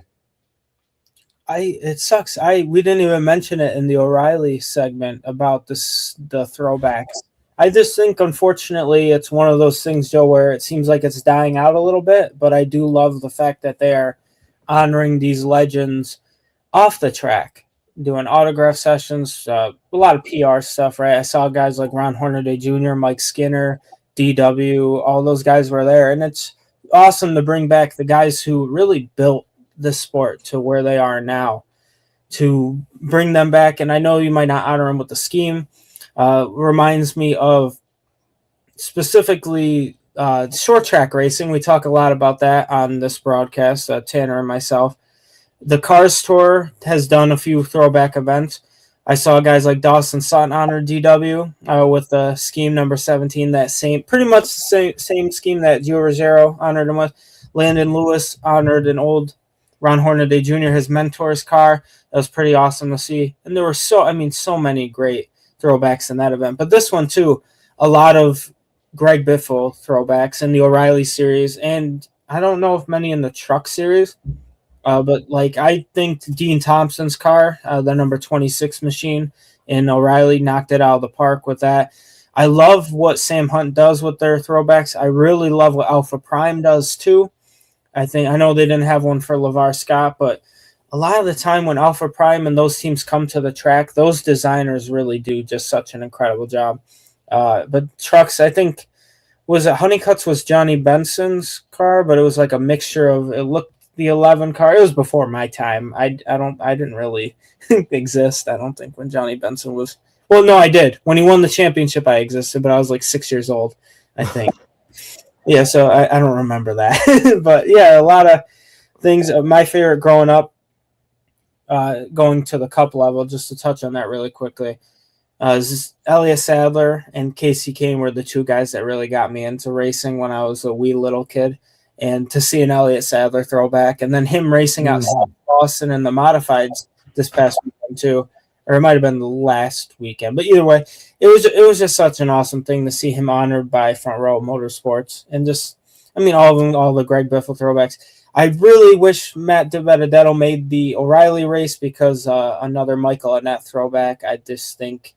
It sucks. We didn't even mention it in the O'Reilly segment about the throwbacks. I just think, unfortunately, it's one of those things, Joe, where it seems like it's dying out a little bit. But I do love the fact that they are honoring these legends off the track, doing autograph sessions, a lot of PR stuff, right? I saw guys like Ron Hornaday Jr., Mike Skinner, DW, all those guys were there. And it's awesome to bring back the guys who really built the sport to where they are now, to bring them back. And I know you might not honor them with the scheme. Reminds me of specifically short track racing. We talk a lot about that on this broadcast, Tanner and myself. The Cars Tour has done a few throwback events. I saw guys like Dawson Sutton honor DW with the scheme number 17, pretty much the same scheme that Gio Ruggiero honored him with. Landon Lewis honored an old Ron Hornaday Jr., his mentor's car. That was pretty awesome to see. And there were so many great throwbacks in that event. But this one, too, a lot of Greg Biffle throwbacks in the O'Reilly series. And I don't know if many in the truck series. But I think Dean Thompson's car, the number 26 machine in O'Reilly, knocked it out of the park with that. I love what Sam Hunt does with their throwbacks. I really love what Alpha Prime does too. I know they didn't have one for LeVar Scott, but a lot of the time when Alpha Prime and those teams come to the track, those designers really do just such an incredible job. But trucks, I think, was it Honeycutt's was Johnny Benson's car, but it was like a mixture of, it looked the 11 car. It was before my time. I didn't really exist, I don't think, when Johnny Benson was. Well, no, I did. When he won the championship, I existed, but I was like 6 years old, I think. Yeah, so I don't remember that. But yeah, a lot of things. My favorite growing up, going to the cup level, just to touch on that really quickly, Elliott Sadler and Casey Kane were the two guys that really got me into racing when I was a wee little kid. And to see an Elliott Sadler throwback, and then him racing out Boston in the modifieds this past weekend too, or it might have been the last weekend. But either way, it was just such an awesome thing to see him honored by Front Row Motorsports, and just, all of them, all the Greg Biffle throwbacks. I really wish Matt DiBenedetto made the O'Reilly race, because another Michael Annett throwback. I just think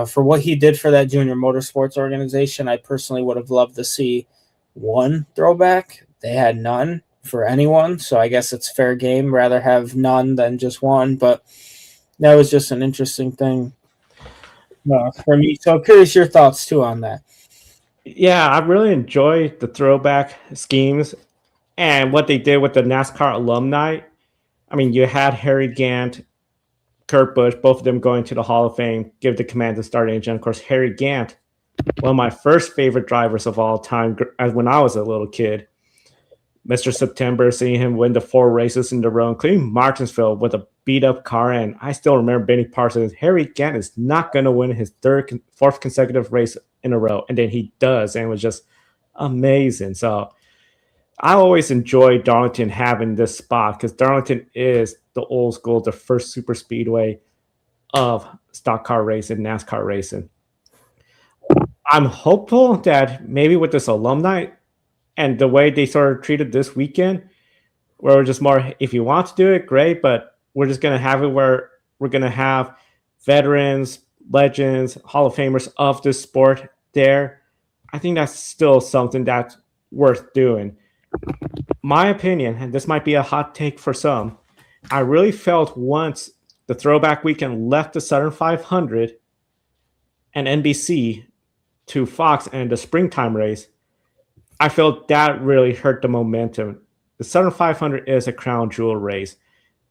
for what he did for that junior motorsports organization, I personally would have loved to see one throwback. They had none for anyone, so I guess it's fair game. Rather have none than just one, but that was just an interesting thing for me. So I'm curious your thoughts too on that. Yeah, I really enjoyed the throwback schemes and what they did with the NASCAR alumni. You had Harry Gant, Kurt Busch, both of them going to the Hall of Fame, give the command to start engine. Of course, Harry Gant, one of my first favorite drivers of all time when I was a little kid. Mr. September, seeing him win the 4 races in a row, including Martinsville with a beat-up car. And I still remember Benny Parsons, Harry Gant is not going to win his 4th consecutive race in a row. And then he does, and it was just amazing. So I always enjoyed Darlington having this spot, because Darlington is the old school, the first super speedway of stock car racing, NASCAR racing. I'm hopeful that maybe with this alumni and the way they sort of treated this weekend, where we're just more, if you want to do it, great, but we're just going to have it where we're going to have veterans, legends, Hall of Famers of this sport there. I think that's still something that's worth doing. My opinion, and this might be a hot take for some, I really felt once the throwback weekend left the Southern 500 and NBC to Fox and the springtime race, I felt that really hurt the momentum. The Southern 500 is a crown jewel race.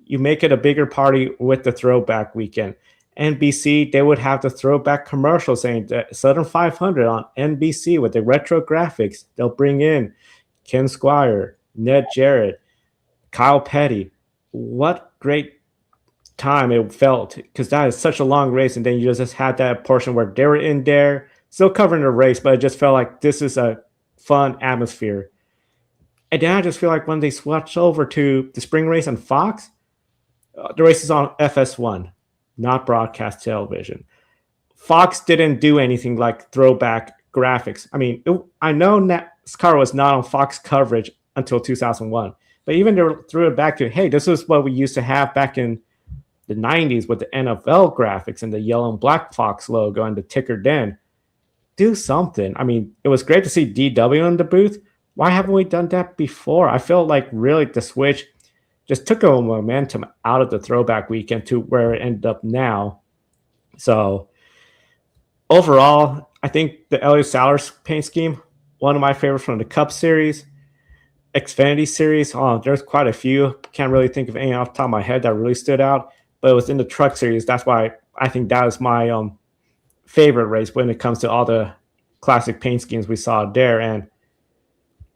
You make it a bigger party with the throwback weekend. NBC, they would have the throwback commercial saying that Southern 500 on NBC with the retro graphics. They'll bring in Ken Squire, Ned Jarrett, Kyle Petty. What great time it felt, because that is such a long race, and then you just had that portion where they were in there still covering the race, but it just felt like this is a fun atmosphere. And then I just feel like when they switched over to the spring race on Fox, the race is on FS1, not broadcast television. Fox didn't do anything like throwback graphics. I mean, I know NASCAR was not on Fox coverage until 2001, but even they threw it back to, hey, this is what we used to have back in the 90s with the NFL graphics and the yellow and black Fox logo and the ticker den. Do something. I mean, it was great to see DW in the booth. Why haven't we done that before? I feel like really the switch just took a momentum out of the throwback weekend to where it ended up now. So overall, I think the Elliott Salers paint scheme, one of my favorites from the Cup Series. Xfinity Series, there's quite a few. Can't really think of any off the top of my head that really stood out. But it was in the Truck Series. That's why I think that is my favorite race when it comes to all the classic paint schemes we saw there. And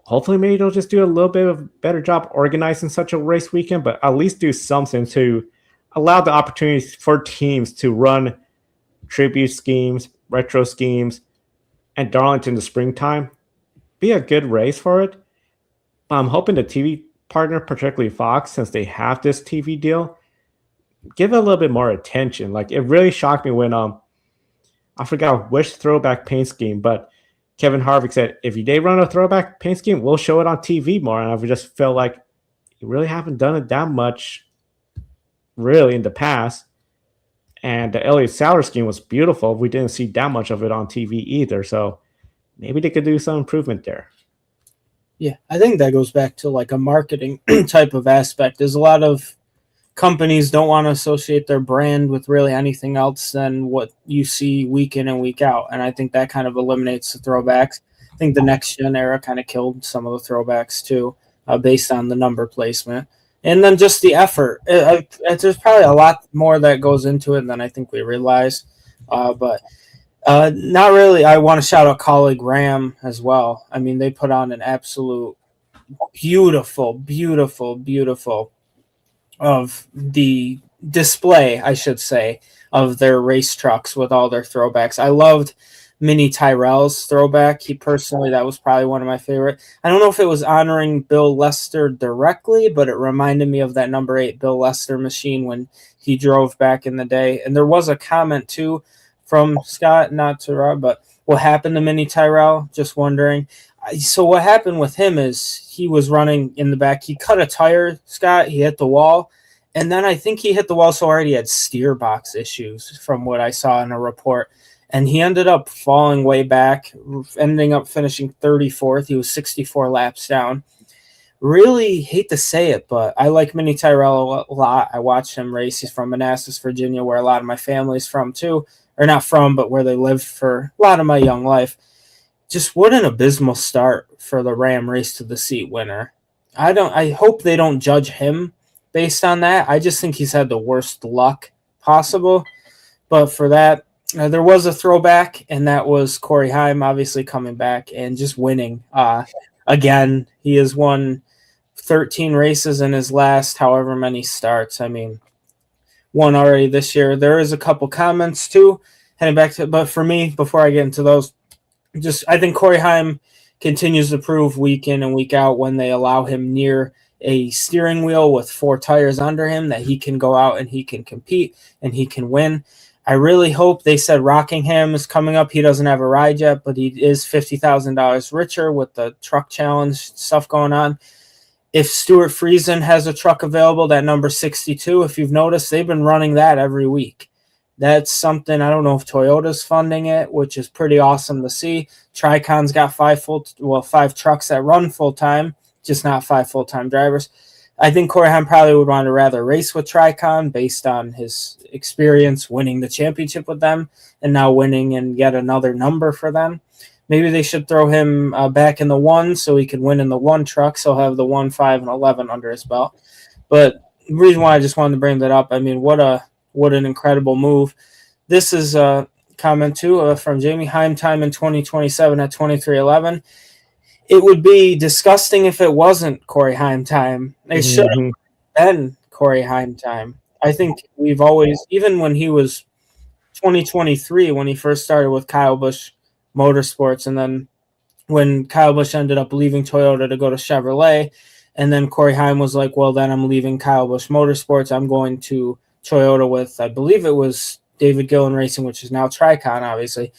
hopefully maybe they'll just do a little bit of a better job organizing such a race weekend, but at least do something to allow the opportunities for teams to run tribute schemes, retro schemes, and Darlington in the springtime. Be a good race for it. I'm hoping the TV partner, particularly Fox, since they have this TV deal, give it a little bit more attention. Like, it really shocked me when I forgot which throwback paint scheme, but Kevin Harvick said, if they run a throwback paint scheme, we'll show it on TV more. And I've just felt like you really haven't done it that much really in the past. And the Elliott Salers scheme was beautiful. We didn't see that much of it on TV either. So maybe they could do some improvement there. Yeah, I think that goes back to like a marketing type of aspect. There's a lot of companies don't want to associate their brand with really anything else than what you see week in and week out. And I think that kind of eliminates the throwbacks. I think the next gen era kind of killed some of the throwbacks too, based on the number placement. And then just the effort. There's probably a lot more that goes into it than I think we realize. But not really. I want to shout out colleague Ram as well. I mean, they put on an absolute beautiful of the display, I should say, of their race trucks with all their throwbacks. I loved Mini Tyrell's throwback. That was probably one of my favorite. I don't know if it was honoring Bill Lester directly, but it reminded me of that number 8 Bill Lester machine when he drove back in the day. And there was a comment too from Scott, not to Rob, but what happened to Mini Tyrell? Just wondering. So what happened with him is he was running in the back. He cut a tire, Scott. He hit the wall. And then I think he hit the wall so hard he had steer box issues from what I saw in a report. And he ended up falling way back, ending up finishing 34th. He was 64 laps down. Really hate to say it, but I like Mini Tyrell a lot. I watched him race. He's from Manassas, Virginia, where a lot of my family's from too. Or not from, but where they lived for a lot of my young life. Just what an abysmal start for the Ram race to the seat winner. I hope they don't judge him based on that. I just think he's had the worst luck possible. But for that, there was a throwback, and that was Corey Heim obviously coming back and just winning. Again, he has won 13 races in his last however many starts. I mean, won already this year. There is a couple comments too, heading back to, but for me, before I get into those, I think Corey Heim continues to prove week in and week out when they allow him near a steering wheel with 4 tires under him that he can go out and he can compete and he can win. I really hope. They said Rockingham is coming up. He doesn't have a ride yet, but he is $50,000 richer with the truck challenge stuff going on. If Stuart Friesen has a truck available, that number 62, if you've noticed, they've been running that every week. That's something, I don't know if Toyota's funding it, which is pretty awesome to see. Tricon's got 5 trucks that run full-time, just not 5 full-time drivers. I think Corey Heim probably would want to rather race with Tricon based on his experience winning the championship with them and now winning and yet another number for them. Maybe they should throw him back in the 1 so he could win in the 1 truck, so he'll have the 1, 5, and 11 under his belt. But the reason why I just wanted to bring that up, I mean, what an incredible move. This is a comment too from Jamie. Heim time in 2027 at 23:11. It would be disgusting if it wasn't Corey Heim time. It should have been Corey Heim time. I think we've always, even when he was 2023, when he first started with Kyle Busch Motorsports, and then when Kyle Busch ended up leaving Toyota to go to Chevrolet, and then Corey Heim was like, well, then I'm leaving Kyle Busch Motorsports. I'm going to Toyota with, I believe it was David Gillen Racing, which is now Tricon, obviously.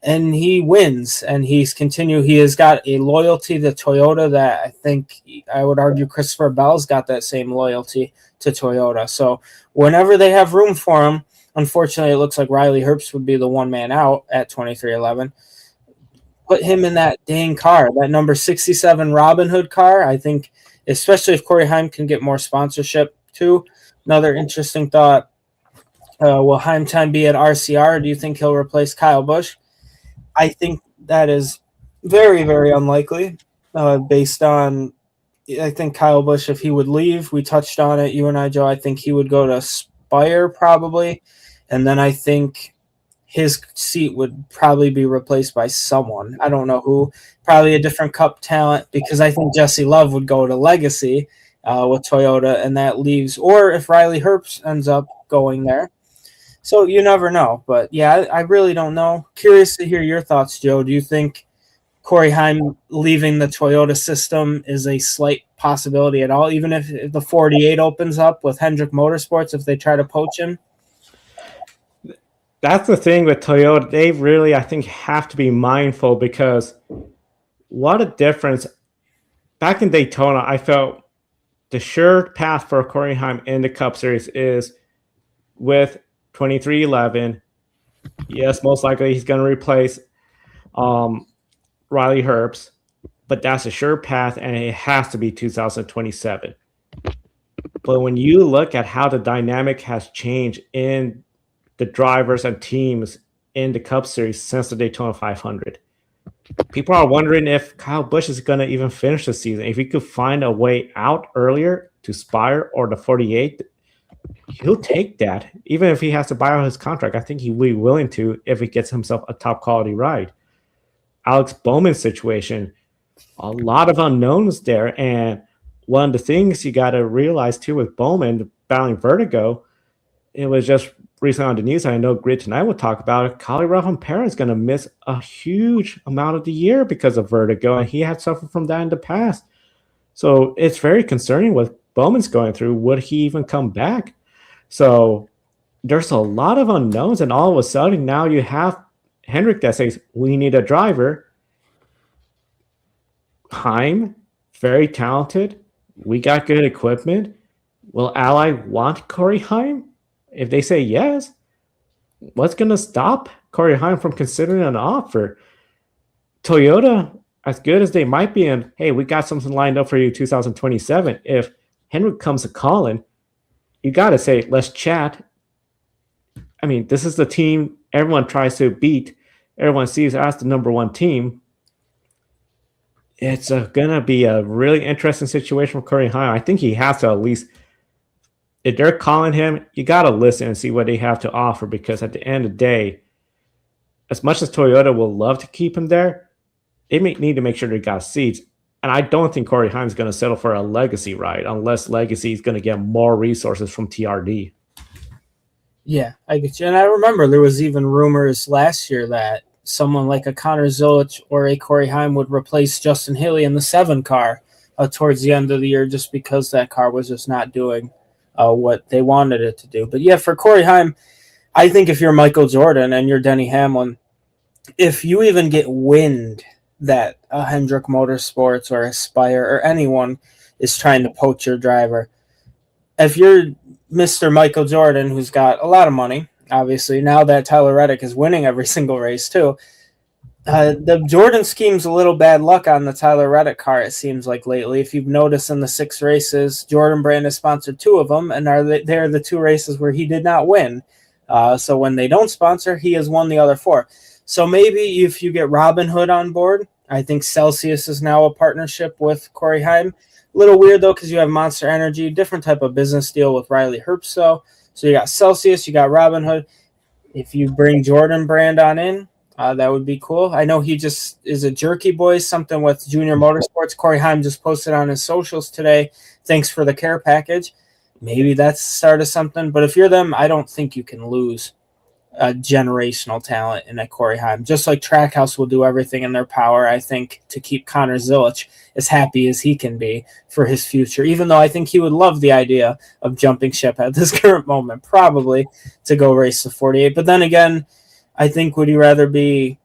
and he wins, and he has got a loyalty to Toyota that I think I would argue Christopher Bell's got that same loyalty to Toyota. So whenever they have room for him, unfortunately, it looks like Riley Herbst would be the one man out at 2311. Put him in that dang car, that number 67 Robin Hood car. I think, especially if Corey Heim can get more sponsorship too. Another interesting thought. Will Heim time be at RCR? Do you think he'll replace Kyle Busch? I think that is very, very unlikely based on, I think Kyle Busch, if he would leave, we touched on it, you and I, Joe, I think he would go to Spire probably. And then I think his seat would probably be replaced by someone. I don't know who, probably a different Cup talent, because I think Jesse Love would go to Legacy with Toyota, and that leaves, or if Riley Herbst ends up going there. So you never know. But yeah, I really don't know. Curious to hear your thoughts, Joe. Do you think Corey Heim leaving the Toyota system is a slight possibility at all, even if the 48 opens up with Hendrick Motorsports, if they try to poach him? That's the thing with Toyota. They really, I think, have to be mindful, because what a difference. Back in Daytona, I felt the sure path for Corey Heim in the Cup Series is with 2311. Yes, most likely he's going to replace Riley Herbst, but that's a sure path, and it has to be 2027. But when you look at how the dynamic has changed in the drivers and teams in the Cup Series since the Daytona 500, people are wondering if Kyle Busch is going to even finish the season. If he could find a way out earlier to Spire or the 48, he'll take that. Even if he has to buy out his contract, I think he will be willing to if he gets himself a top quality ride. Alex Bowman's situation, a lot of unknowns there. And one of the things you got to realize too with Bowman battling vertigo, it was just recently on the news, I know Grid Tonight will talk about it. Kali Ravampera is going to miss a huge amount of the year because of vertigo, and he had suffered from that in the past. So it's very concerning what Bowman's going through. Would he even come back? So there's a lot of unknowns, and all of a sudden now you have Hendrick that says, we need a driver. Heim, very talented. We got good equipment. Will Ally want Corey Heim? If they say yes, what's going to stop Corey Heim from considering an offer? Toyota, as good as they might be, and hey, we got something lined up for you 2027. If Hendrick comes to calling, you got to say, let's chat. I mean, this is the team everyone tries to beat. Everyone sees as the number one team. It's going to be a really interesting situation for Corey Heim. I think he has to at least, if they're calling him, you got to listen and see what they have to offer, because at the end of the day, as much as Toyota will love to keep him there, they may need to make sure they got seats. And I don't think Corey Heim is going to settle for a Legacy ride unless Legacy is going to get more resources from TRD. Yeah, I get you. And I remember there was even rumors last year that someone like a Connor Zilic or a Corey Heim would replace Justin Haley in the 7 car towards the end of the year, just because that car was just not doing what they wanted it to do. But yeah, for Corey Heim, I think if you're Michael Jordan and you're Denny Hamlin, if you even get wind that a Hendrick Motorsports or Aspire or anyone is trying to poach your driver, if you're Mr. Michael Jordan, who's got a lot of money, obviously, now that Tyler Reddick is winning every single race too, the Jordan scheme's a little bad luck on the Tyler Reddick car, it seems like lately. If you've noticed in the 6 races, Jordan Brand has sponsored 2 of them, and they're the 2 races where he did not win. So when they don't sponsor, he has won the other 4. So maybe if you get Robin Hood on board, I think Celsius is now a partnership with Corey Heim. A little weird, though, because you have Monster Energy, different type of business deal with Riley Herbst. So you got Celsius, you got Robin Hood. If you bring Jordan Brand on in, that would be cool. I know he just is a jerky boy, something with Junior Motorsports. Corey Heim just posted on his socials today, thanks for the care package. Maybe that's the start of something. But if you're them, I don't think you can lose a generational talent in a Corey Heim. Just like Trackhouse will do everything in their power, I think, to keep Connor Zilic as happy as he can be for his future, even though I think he would love the idea of jumping ship at this current moment, probably to go race the 48. But then again, I think, would you rather be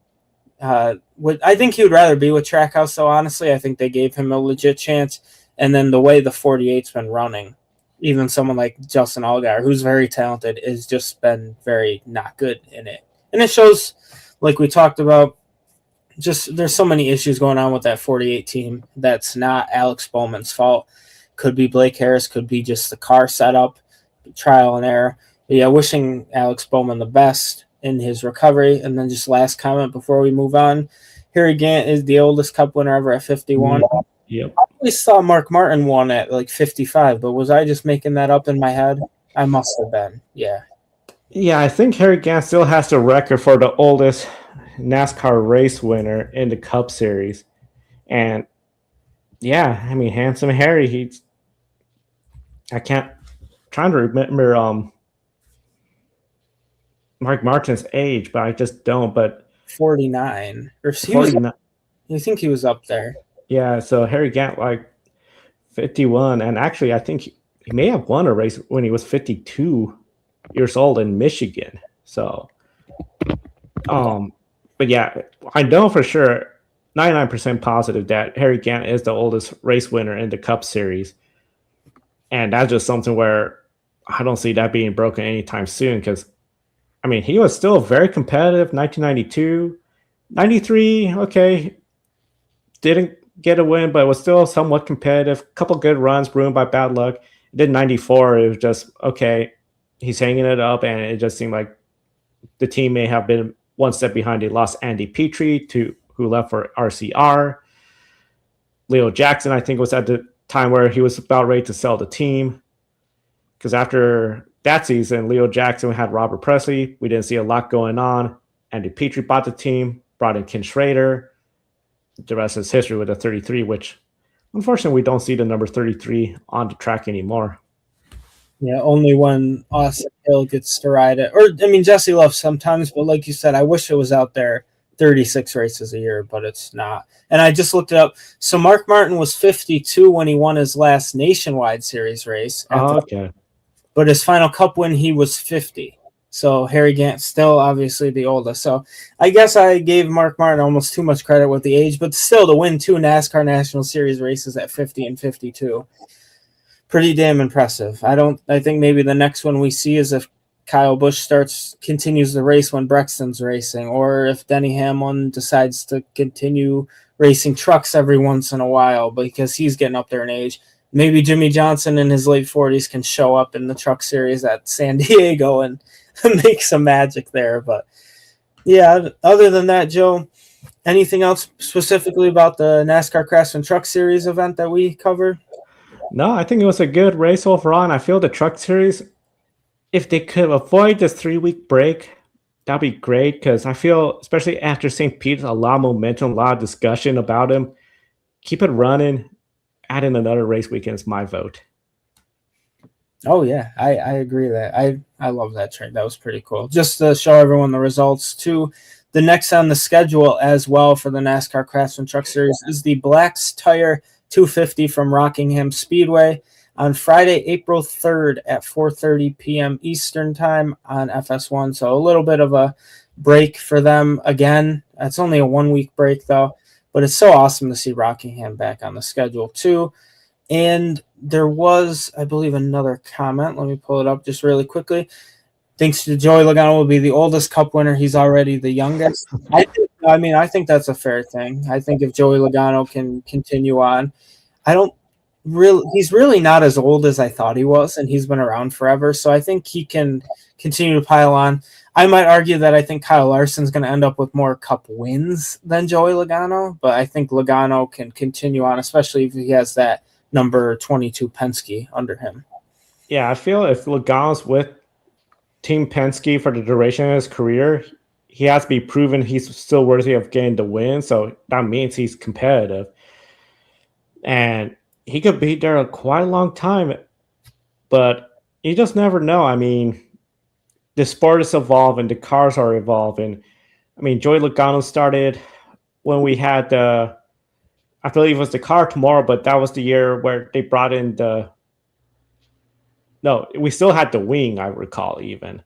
I think he would rather be with Trackhouse, though, honestly. I think they gave him a legit chance. And then the way the 48's been running, even someone like Justin Allgaier, who's very talented, has just been very not good in it. And it shows, like we talked about, just there's so many issues going on with that 48 team that's not Alex Bowman's fault. Could be Blake Harris, could be just the car setup, trial and error. But yeah, wishing Alex Bowman the best in his recovery. And then just last comment before we move on. Harry Gant is the oldest Cup winner ever at 51. Yep. I always saw Mark Martin won at like 55, but was I just making that up in my head? I must have been. Yeah. Yeah, I think Harry Gant still has the record for the oldest NASCAR race winner in the Cup Series. And yeah, I mean, Handsome Harry, trying to remember Mark Martin's age, but I just don't. But 49. Or 49. You think he was up there? Yeah, so Harry Gant, like 51. And actually, I think he may have won a race when he was 52 years old in Michigan. So, but yeah, I know for sure, 99% positive that Harry Gant is the oldest race winner in the Cup Series. And that's just something where I don't see that being broken anytime soon because, I mean, he was still very competitive, 1992. 93, okay, didn't get a win, but was still somewhat competitive. Couple good runs ruined by bad luck. Then 94, it was just, okay, he's hanging it up, and it just seemed like the team may have been one step behind. They lost Andy Petrie, who left for RCR. Leo Jackson, I think, was at the time where he was about ready to sell the team. Because after that season, Leo Jackson had Robert Presley. We didn't see a lot going on. Andy Petrie bought the team, brought in Ken Schrader. The rest is history with a 33, which unfortunately we don't see the number 33 on the track anymore. Yeah, only when Austin Hill gets to ride it. Or, I mean, Jesse Love sometimes, but like you said, I wish it was out there 36 races a year, but it's not. And I just looked it up. So Mark Martin was 52 when he won his last nationwide series race. Okay. But his final Cup win, he was 50. So Harry Gant still obviously the oldest. So I guess I gave Mark Martin almost too much credit with the age, but still to win 2 NASCAR National Series races at 50 and 52. Pretty damn impressive. I think maybe the next one we see is if Kyle Busch continues the race when Brexton's racing, or if Denny Hamlin decides to continue racing trucks every once in a while because he's getting up there in age. Maybe Jimmy Johnson in his late 40s can show up in the truck series at San Diego and make some magic there. But yeah, other than that, Joe, anything else specifically about the NASCAR Craftsman Truck Series event that we covered? No, I think it was a good race overall, and I feel the Truck Series, if they could avoid this 3-week break, that'd be great, because I feel, especially after St. Peter's, a lot of momentum, a lot of discussion about him. Keep it running. Add in another race weekend is my vote. Oh, yeah, I agree that. I love that train. That was pretty cool. Just to show everyone the results, too. The next on the schedule as well for the NASCAR Craftsman Truck Series is the Black's Tire 250 from Rockingham Speedway on Friday, April 3rd at 4:30 p.m. Eastern Time on FS1. So a little bit of a break for them again. It's only a 1-week break, though. But it's so awesome to see Rockingham back on the schedule, too. And there was, I believe, another comment. Let me pull it up just really quickly. Thanks to Joey Logano will be the oldest Cup winner. He's already the youngest. I think that's a fair thing. I think if Joey Logano can continue on, he's really not as old as I thought he was, and he's been around forever. So I think he can continue to pile on. I might argue that I think Kyle Larson's going to end up with more Cup wins than Joey Logano, but I think Logano can continue on, especially if he has that number 22 Penske under him. Yeah, I feel if Logano's with Team Penske for the duration of his career, he has to be proven he's still worthy of getting the win, so that means he's competitive. And he could be there quite a long time, but you just never know. I mean, the sport is evolving, the cars are evolving. I mean, Joey Logano started when we had I believe it was the Car Tomorrow, but that was the year where they brought in we still had the wing, I recall, even.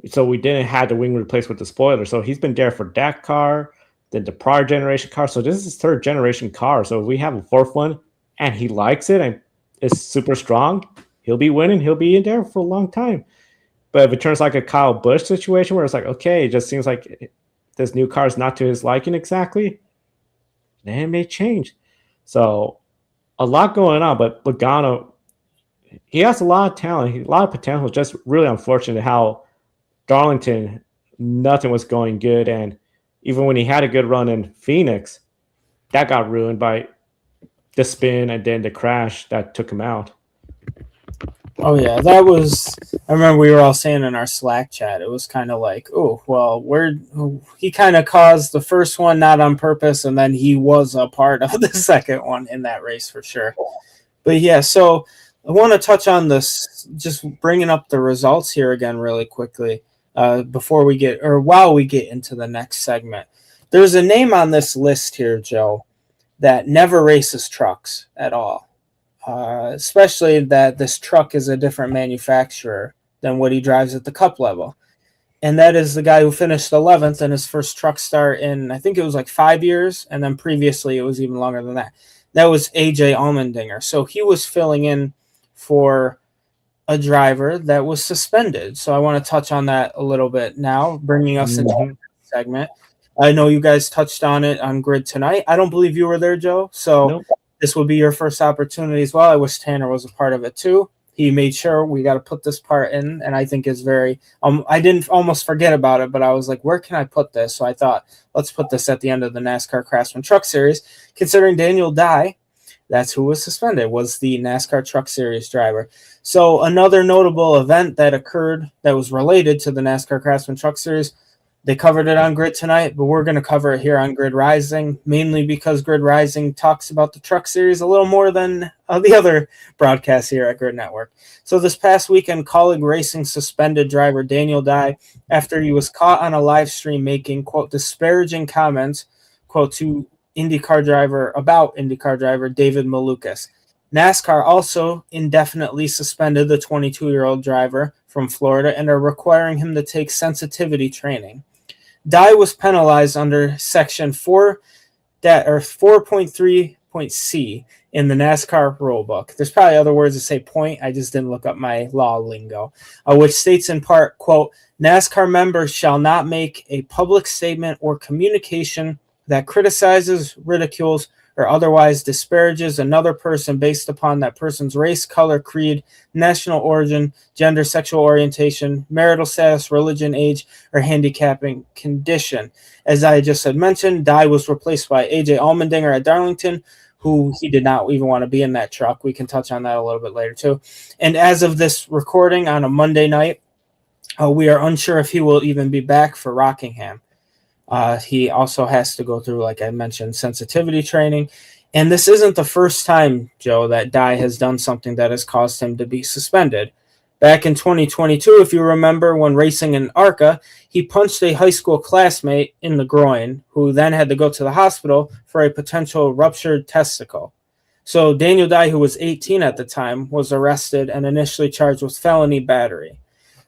So we didn't have the wing replaced with the spoiler. So he's been there for that car, than the prior generation car. So this is his third generation car. So if we have a fourth one and he likes it and is super strong, he'll be winning. He'll be in there for a long time. But if it turns like a Kyle Busch situation where it's like, okay, it just seems like this new car is not to his liking exactly, then it may change. So a lot going on, but Logano, he has a lot of talent, a lot of potential. It's just really unfortunate how Darlington, nothing was going good. And even when he had a good run in Phoenix, that got ruined by the spin and then the crash that took him out. Oh yeah, that was. I remember we were all saying in our Slack chat. It was kind of like, oh well, he kind of caused the first one not on purpose, and then he was a part of the second one in that race for sure. But yeah, so I want to touch on this, just bringing up the results here again really quickly while we get into the next segment. There's a name on this list here, Joe, that never races trucks at all. Especially that this truck is a different manufacturer than what he drives at the Cup level. And that is the guy who finished 11th in his first truck start in, I think it was like 5 years, and then previously it was even longer than that. That was AJ Allmendinger. So he was filling in for a driver that was suspended. So I want to touch on that a little bit now, bringing us into the segment. I know you guys touched on it on Grid tonight. I don't believe you were there, Joe. So nope. This will be your first opportunity as well. I wish Tanner was a part of it too. He made sure we got to put this part in, and I think is very I didn't almost forget about it, but I was like, where can I put this? So I thought, let's put this at the end of the NASCAR Craftsman Truck Series, considering Daniel Dye, that's who was suspended, was the NASCAR Truck Series driver. So another notable event that occurred that was related to the NASCAR Craftsman Truck Series, they covered it on Grid tonight, but we're going to cover it here on Grid Rising, mainly because Grid Rising talks about the Truck Series a little more than the other broadcasts here at Grid Network. So this past weekend, Colleague Racing suspended driver Daniel Dye after he was caught on a live stream making, quote, disparaging comments, quote, to IndyCar driver David Malukas. NASCAR also indefinitely suspended the 22-year-old driver from Florida and are requiring him to take sensitivity training. Dye was penalized under Section 4.3.c in the NASCAR rulebook. There's probably other words to say point. I just didn't look up my law lingo, which states in part, quote, NASCAR members shall not make a public statement or communication that criticizes, ridicules, or otherwise disparages another person based upon that person's race, color, creed, national origin, gender, sexual orientation, marital status, religion, age, or handicapping condition. As I just had mentioned, Dye was replaced by AJ Allmendinger at Darlington, who he did not even want to be in that truck. We can touch on that a little bit later too. And as of this recording on a Monday night, we are unsure if he will even be back for Rockingham. He also has to go through, like I mentioned, sensitivity training. And this isn't the first time, Joe, that Dye has done something that has caused him to be suspended. Back in 2022, if you remember, when racing in ARCA, he punched a high school classmate in the groin, who then had to go to the hospital for a potential ruptured testicle. So Daniel Dye, who was 18 at the time, was arrested and initially charged with felony battery.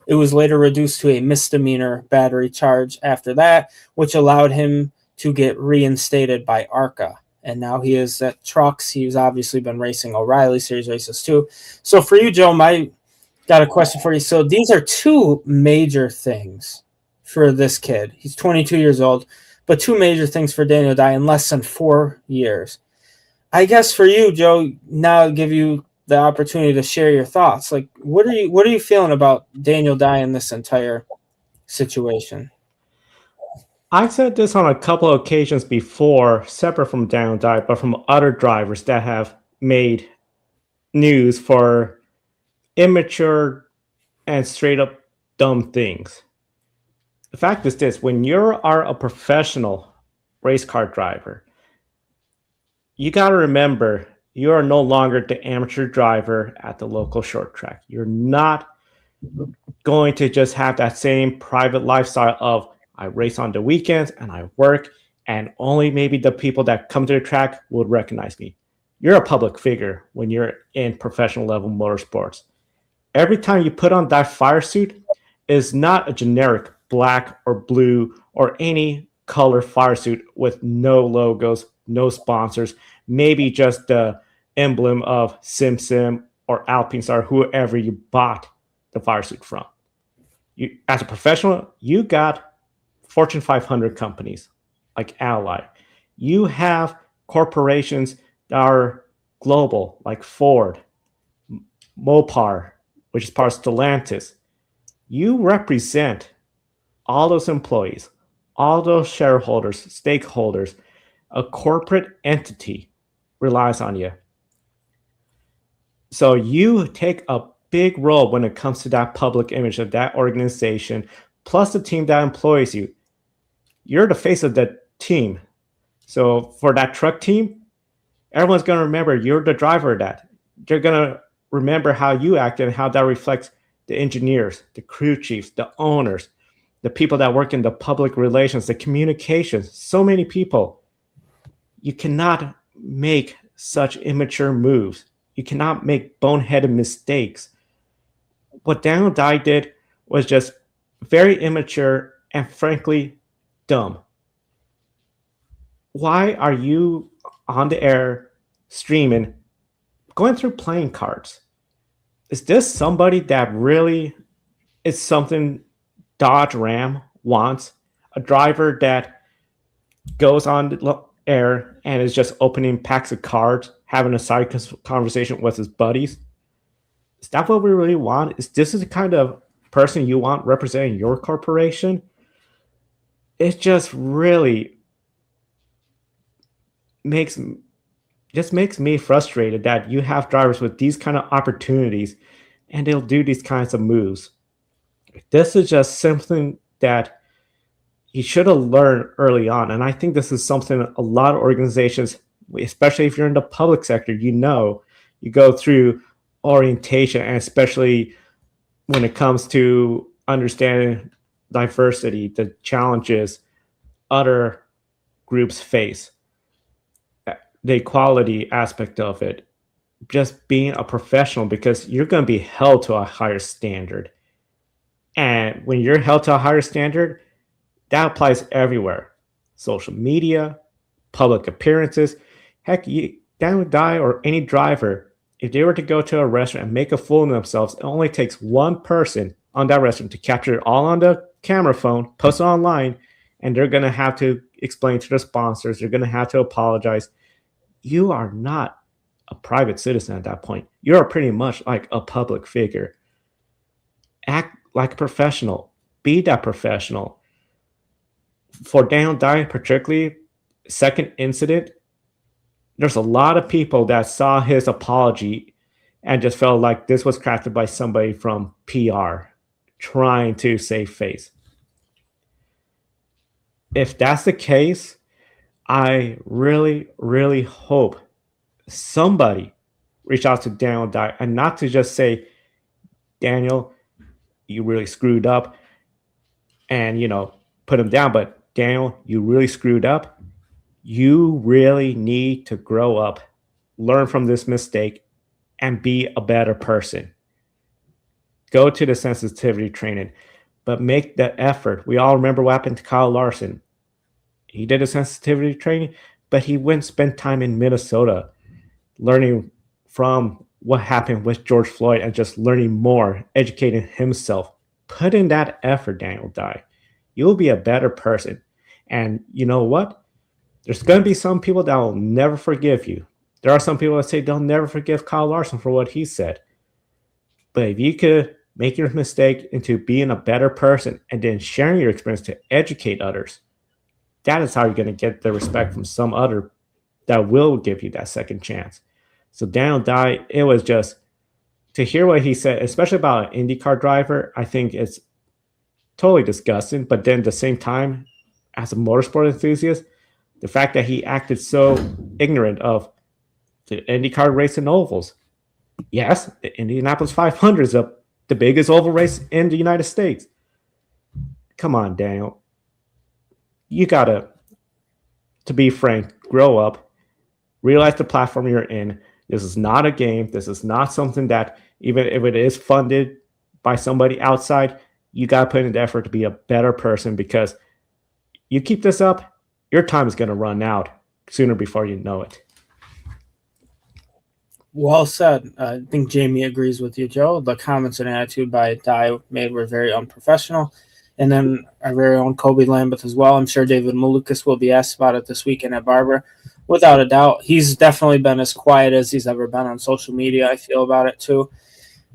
It was later reduced to a misdemeanor battery charge after that, which allowed him to get reinstated by ARCA. And now he is at trucks. He's obviously been racing O'Reilly Series races too. So for you, Joe, got a question for you. So these are two major things for this kid. He's 22 years old, but two major things for Daniel Dye in less than 4 years. I guess for you, Joe, now I'll give you the opportunity to share your thoughts. Like, what are you feeling about Daniel Dye in this entire situation? I've said this on a couple of occasions before, separate from Daniel Dye, but from other drivers that have made news for immature and straight up dumb things. The fact is this: when you are a professional race car driver, you got to remember you are no longer the amateur driver at the local short track. You're not going to just have that same private lifestyle of I race on the weekends and I work and only maybe the people that come to the track will recognize me. You're a public figure when you're in professional level motorsports. Every time you put on that fire suit is not a generic black or blue or any color fire suit with no logos, no sponsors, maybe just the emblem of Sim or Alpine Star, whoever you bought the fire suit from. You, as a professional, you got Fortune 500 companies like Ally. You have corporations that are global, like Ford, Mopar, which is part of Stellantis. You represent all those employees, all those shareholders, stakeholders. A corporate entity relies on you. So you take a big role when it comes to that public image of that organization, plus the team that employs you. You're the face of the team. So for that truck team, everyone's going to remember you're the driver of that. They're going to remember how you acted and how that reflects the engineers, the crew chiefs, the owners, the people that work in the public relations, the communications, so many people. You cannot make such immature moves. You cannot make boneheaded mistakes. What Daniel Dye did was just very immature and frankly dumb. Why are you on the air streaming, going through playing cards? Is this somebody that really is something Dodge Ram wants? A driver that goes on the air and is just opening packs of cards, having a side conversation with his buddies? Is that what we really want? Is this the kind of person you want representing your corporation? It just really makes me frustrated that you have drivers with these kind of opportunities and they'll do these kinds of moves. This is just something that he should have learned early on. And I think this is something a lot of organizations, especially if you're in the public sector, you go through orientation, and especially when it comes to understanding diversity, the challenges other groups face, the equality aspect of it, just being a professional, because you're going to be held to a higher standard. And when you're held to a higher standard, that applies everywhere. Social media, public appearances. Heck, Daniel Dye or any driver, if they were to go to a restaurant and make a fool of themselves, it only takes one person on that restaurant to capture it all on the camera phone, post it online, and they're going to have to explain to the sponsors. They're going to have to apologize. You are not a private citizen at that point. You are pretty much like a public figure. Act like a professional. Be that professional. For Daniel Dye particularly, second incident, there's a lot of people that saw his apology and just felt like this was crafted by somebody from PR trying to save face. If that's the case, I really, really hope somebody reach out to Daniel Dye, and not to just say, Daniel, you really screwed up, and, put him down, but Daniel, you really screwed up. You really need to grow up, learn from this mistake, and be a better person. Go to the sensitivity training, but make the effort. We all remember what happened to Kyle Larson. He did a sensitivity training, but he went and spent time in Minnesota learning from what happened with George Floyd and just learning more, educating himself. Put in that effort, Daniel Dye. You'll be a better person. And you know what? There's going to be some people that will never forgive you. There are some people that say they'll never forgive Kyle Larson for what he said. But if you could make your mistake into being a better person and then sharing your experience to educate others, that is how you're going to get the respect from some other that will give you that second chance. So Daniel Dye, it was just, to hear what he said, especially about an IndyCar driver, I think it's totally disgusting. But then at the same time, as a motorsport enthusiast, the fact that he acted so ignorant of the IndyCar race in ovals. Yes, the Indianapolis 500 is the biggest oval race in the United States. Come on, Daniel. You gotta, to be frank, grow up, realize the platform you're in. This is not a game. This is not something that, even if it is funded by somebody outside, you gotta put in the effort to be a better person, because you keep this up, your time is going to run out sooner before you know it. Well said. I think Jamie agrees with you, Joe. The comments and attitude by Dye made were very unprofessional. And then our very own Kobe Lambeth as well. I'm sure David Malukas will be asked about it this weekend at Barber. Without a doubt. He's definitely been as quiet as he's ever been on social media. I feel about it too.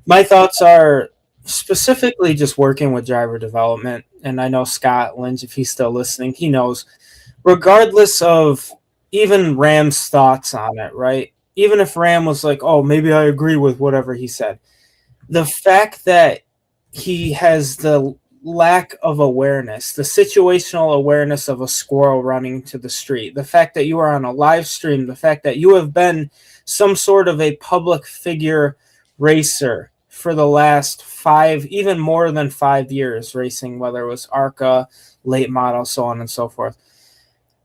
My thoughts are specifically just working with driver development. And I know Scott Lynch, if he's still listening, he knows. Regardless of even Ram's thoughts on it, right? Even if Ram was like, oh, maybe I agree with whatever he said. The fact that he has the lack of awareness, the situational awareness of a squirrel running to the street, the fact that you are on a live stream, the fact that you have been some sort of a public figure racer for the last 5, even more than 5 years racing, whether it was ARCA, late model, so on and so forth.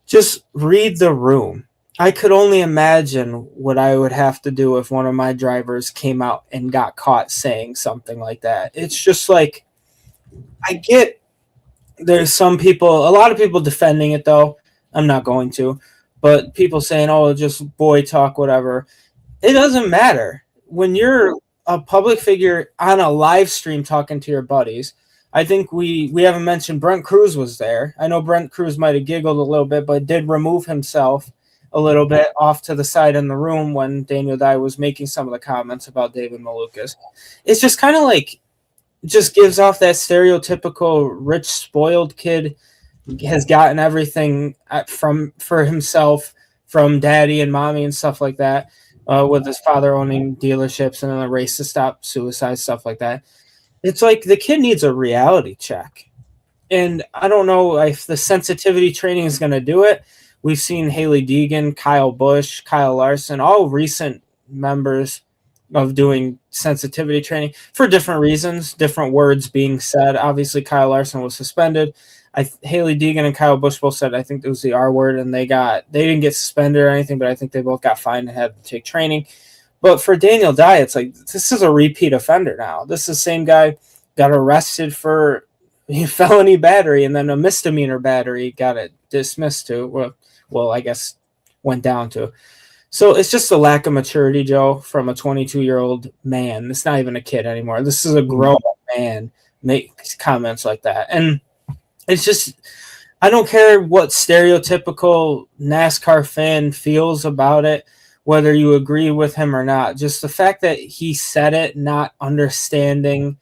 Just read the room. I could only imagine what I would have to do if one of my drivers came out and got caught saying something like that. It's just like, I get there's some people, a lot of people defending it though. I'm not going to, but people saying, oh, just boy talk, whatever. It doesn't matter. When you're a public figure on a live stream talking to your buddies, I think we haven't mentioned Brent Cruz was there. I know Brent Cruz might have giggled a little bit, but did remove himself a little bit off to the side in the room when Daniel Dye was making some of the comments about David Malukas. It's just kind of like, just gives off that stereotypical rich, spoiled kid has gotten everything for himself from daddy and mommy and stuff like that, with his father owning dealerships and then a race to stop suicide, stuff like that. It's like the kid needs a reality check. And I don't know if the sensitivity training is going to do it. We've seen Haley Deegan, Kyle Busch, Kyle Larson, all recent members of doing sensitivity training for different reasons, different words being said. Obviously, Kyle Larson was suspended. Haley Deegan and Kyle Busch both said, I think it was the R word, and they didn't get suspended or anything, but I think they both got fined and had to take training. But for Daniel Dye, it's like, this is a repeat offender now. This is the same guy got arrested for felony battery and then a misdemeanor battery, got it dismissed to. Well, I guess went down to. So it's just a lack of maturity, Joe, from a 22-year-old man. It's not even a kid anymore. This is a grown man makes comments like that. And it's just, I don't care what stereotypical NASCAR fan feels about it, whether you agree with him or not. Just the fact that he said it, not understanding.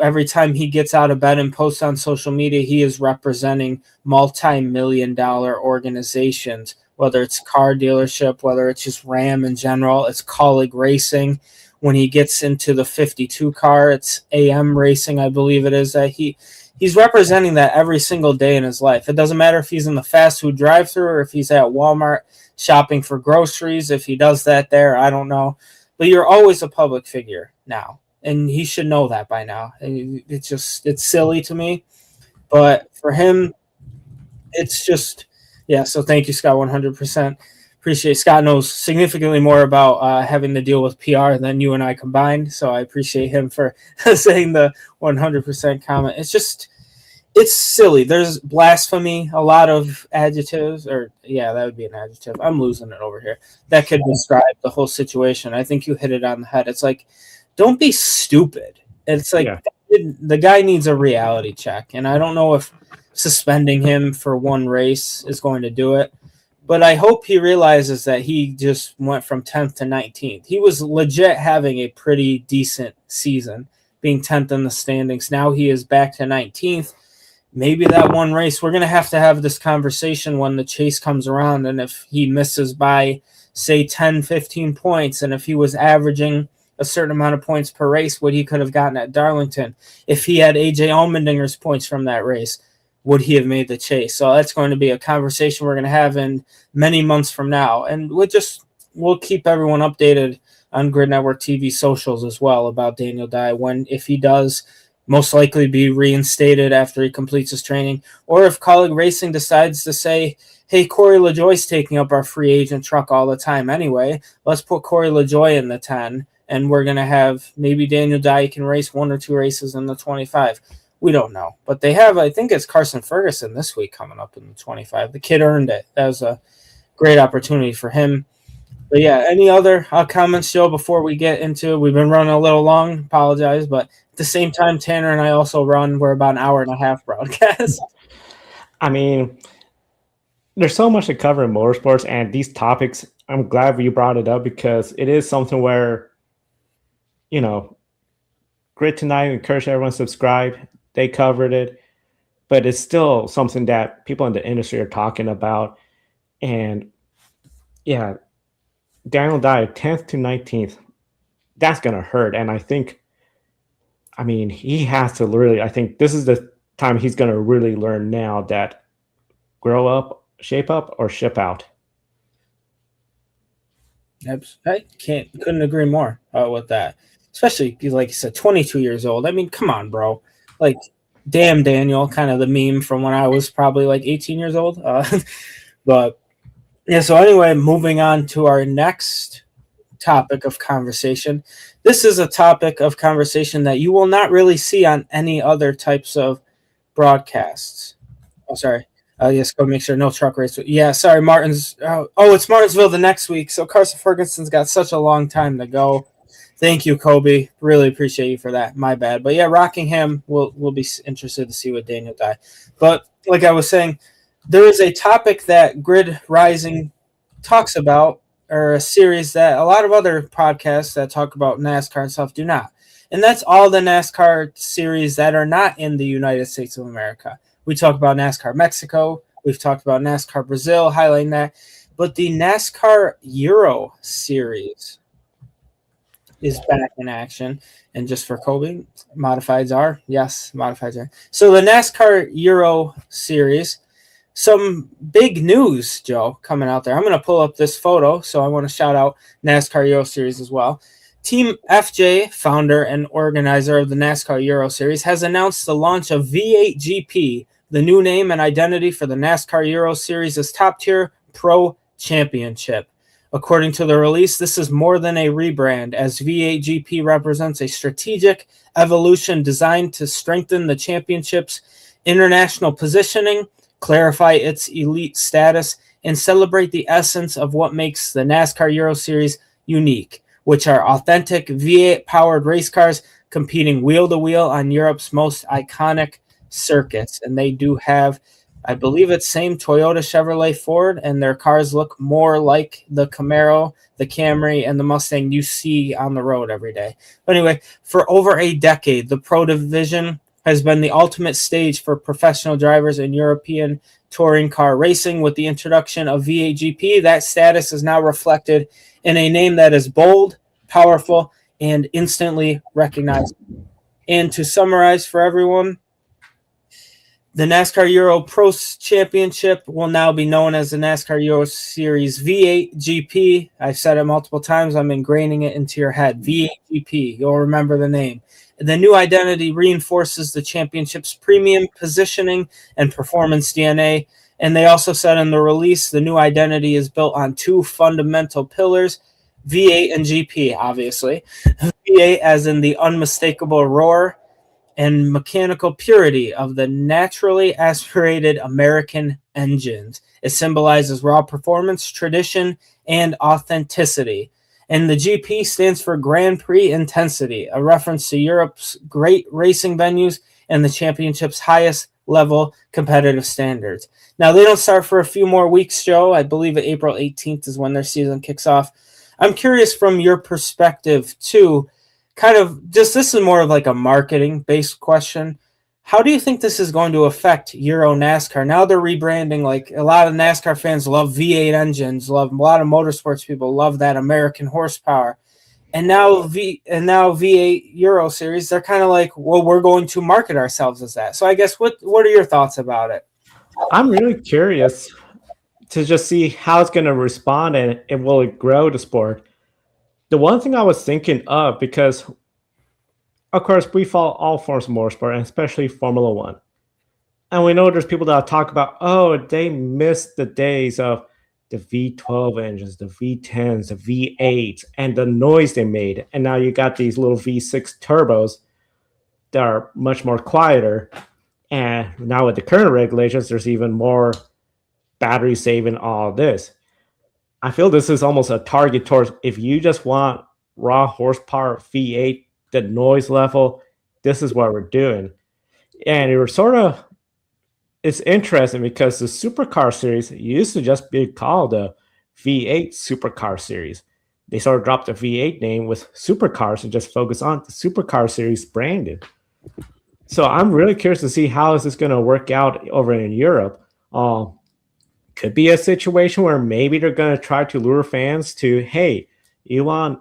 Every time he gets out of bed and posts on social media, he is representing multi-million-dollar organizations, whether it's car dealership, whether it's just Ram in general, it's Colleague Racing. When he gets into the 52 car, it's AM Racing, I believe it is, that he's representing that every single day in his life. It doesn't matter if he's in the fast food drive-thru or if he's at Walmart shopping for groceries, if he does that there, I don't know. But you're always a public figure now. And he should know that by now. It's silly to me. But for him, it's just, yeah. So thank you, Scott, 100%. Appreciate Scott knows significantly more about having to deal with PR than you and I combined. So I appreciate him for saying the 100% comment. It's silly. There's blasphemy, a lot of adjectives, that would be an adjective. I'm losing it over here. That could describe the whole situation. I think you hit it on the head. It's like, don't be stupid. It's like the guy needs a reality check. And I don't know if suspending him for one race is going to do it. But I hope he realizes that he just went from 10th to 19th. He was legit having a pretty decent season, being 10th in the standings. Now he is back to 19th. Maybe that one race, we're going to have this conversation when the chase comes around. And if he misses by, say, 10, 15 points, and if he was averaging a certain amount of points per race, what he could have gotten at Darlington. If he had AJ Allmendinger's points from that race, would he have made the chase? So that's going to be a conversation we're going to have in many months from now. And we'll keep everyone updated on Grid Network TV socials as well about Daniel Dye if he does most likely be reinstated after he completes his training, or if Colleague Racing decides to say, hey, Corey LaJoie's taking up our free agent truck all the time anyway. Let's put Corey LaJoie in the 10. And we're going to have maybe Daniel Dye can race 1 or 2 races in the 25. We don't know. But they have, I think it's Carson Ferguson this week coming up in the 25. The kid earned it. That was a great opportunity for him. But yeah, any other comments, Joe, before we get into, we've been running a little long, apologize, but at the same time, Tanner and I also run, we're about an hour and a half broadcast. I mean, there's so much to cover in motorsports, and these topics, I'm glad you brought it up because it is something where, you know, Grid Tonight, encourage everyone to subscribe. They covered it, but it's still something that people in the industry are talking about. And yeah, Daniel died 10th to 19th. That's going to hurt. And I think, I mean, he has to really, I think this is the time he's going to really learn now that grow up, shape up, or ship out. I couldn't agree more with that. Especially, like you said, 22 years old. I mean, come on, bro. Like, damn Daniel, kind of the meme from when I was probably like 18 years old. But yeah, so anyway, moving on to our next topic of conversation. This is a topic of conversation that you will not really see on any other types of broadcasts. Oh, sorry. Yes, go make sure no truck race. Yeah, sorry, Martin's. It's Martinsville the next week. So Carson Ferguson's got such a long time to go. Thank you, Kobe. Really appreciate you for that. My bad. But yeah, Rockingham, we'll be interested to see what Daniel died. But like I was saying, there is a topic that Grid Rising talks about, or a series that a lot of other podcasts that talk about NASCAR and stuff do not. And that's all the NASCAR series that are not in the United States of America. We talk about NASCAR Mexico. We've talked about NASCAR Brazil, highlighting that. But the NASCAR Euro series is back in action. And just for Kobe, modifieds are. Yes, modifieds are. So the NASCAR Euro series, some big news, Joe, coming out there. I'm going to pull up this photo, so I want to shout out NASCAR Euro series as well. Team FJ, founder and organizer of the NASCAR Euro series, has announced the launch of V8 GP. The new name and identity for the NASCAR Euro series is Top Tier Pro Championship. According to the release, this is more than a rebrand, as V8 GP represents a strategic evolution designed to strengthen the championship's international positioning, clarify its elite status, and celebrate the essence of what makes the NASCAR Euro Series unique, which are authentic V8-powered race cars competing wheel-to-wheel on Europe's most iconic circuits. And they do have, I believe it's same Toyota, Chevrolet, Ford, and their cars look more like the Camaro, the Camry, and the Mustang you see on the road every day. But anyway, for over a decade, the Pro Division has been the ultimate stage for professional drivers in European touring car racing. With the introduction of V8 GP, that status is now reflected in a name that is bold, powerful, and instantly recognizable. And to summarize for everyone, the NASCAR Euro Pro Championship will now be known as the NASCAR Euro Series V8 GP. I've said it multiple times. I'm ingraining it into your head. V8 GP. You'll remember the name. The new identity reinforces the championship's premium positioning and performance DNA. And they also said in the release, the new identity is built on two fundamental pillars, V8 and GP, obviously. V8 as in the unmistakable roar and mechanical purity of the naturally aspirated American engines. It symbolizes raw performance, tradition, and authenticity. And the GP stands for Grand Prix Intensity, a reference to Europe's great racing venues and the championship's highest level competitive standards. Now, they don't start for a few more weeks, Joe. I believe April 18th is when their season kicks off. I'm curious from your perspective, too, kind of just this is more of like a marketing-based question. How do you think this is going to affect Euro NASCAR? Now they're rebranding. Like a lot of NASCAR fans love V8 engines, love a lot of motorsports people love that American horsepower. And now V8 Euro Series, they're kind of like, well, we're going to market ourselves as that. So I guess what are your thoughts about it? I'm really curious to just see how it's going to respond and will it grow the sport. The one thing I was thinking of, because of course we follow all forms of motorsport, and especially Formula One. And we know there's people that talk about, oh, they missed the days of the V12 engines, the V10s, the V8s, and the noise they made. And now you got these little V6 turbos. that are much more quieter. And now with the current regulations, there's even more battery saving, all this. I feel this is almost a target towards if you just want raw horsepower V8, the noise level, this is what we're doing. And it was sort of, it's interesting because the supercar series used to just be called the V8 supercar series. They sort of dropped the V8 name with supercars and just focus on the supercar series branding. So I'm really curious to see how is this going to work out over in Europe. Could be a situation where maybe they're going to try to lure fans to, hey, you want,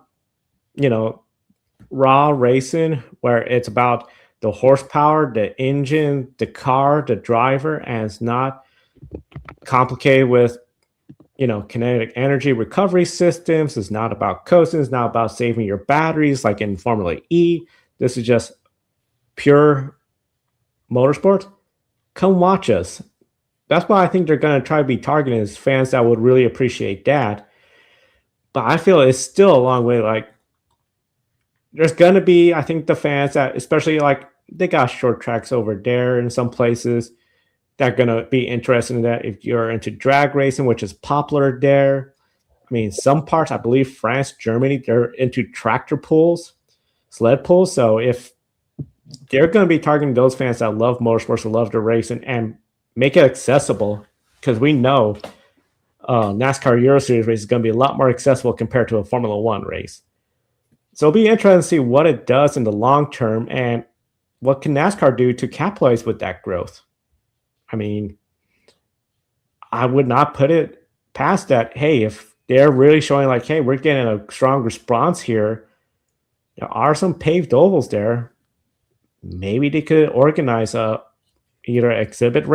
raw racing where it's about the horsepower, the engine, the car, the driver, and it's not complicated with, kinetic energy recovery systems. It's not about coasting. It's not about saving your batteries like in Formula E. This is just pure motorsport. Come watch us. That's why I think they're going to try to be targeting is fans that would really appreciate that. But I feel it's still a long way. Like, there's going to be, I think, the fans that, especially like they got short tracks over there in some places, that are going to be interested in that. If you're into drag racing, which is popular there, I mean, some parts, I believe France, Germany, they're into tractor pulls, sled pulls. So if they're going to be targeting those fans that love motorsports, that love the racing, and make it accessible, because we know NASCAR Euro Series race is going to be a lot more accessible compared to a Formula One race. So it'll be interesting to see what it does in the long term and what can NASCAR do to capitalize with that growth. I mean, I would not put it past that. Hey, if they're really showing like, hey, we're getting a strong response here, there are some paved ovals there. Maybe they could organize either exhibition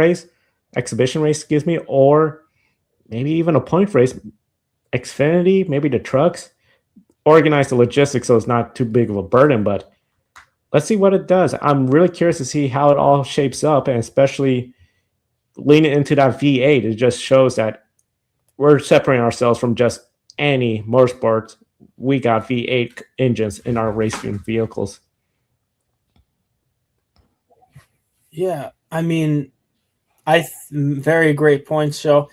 race, or maybe even a point race. Xfinity, maybe the trucks, organize the logistics so it's not too big of a burden. But let's see what it does. I'm really curious to see how it all shapes up, and especially leaning into that V8. It just shows that we're separating ourselves from just any motorsport. We got V8 engines in our racing vehicles. Yeah, I mean, very great points, Joe.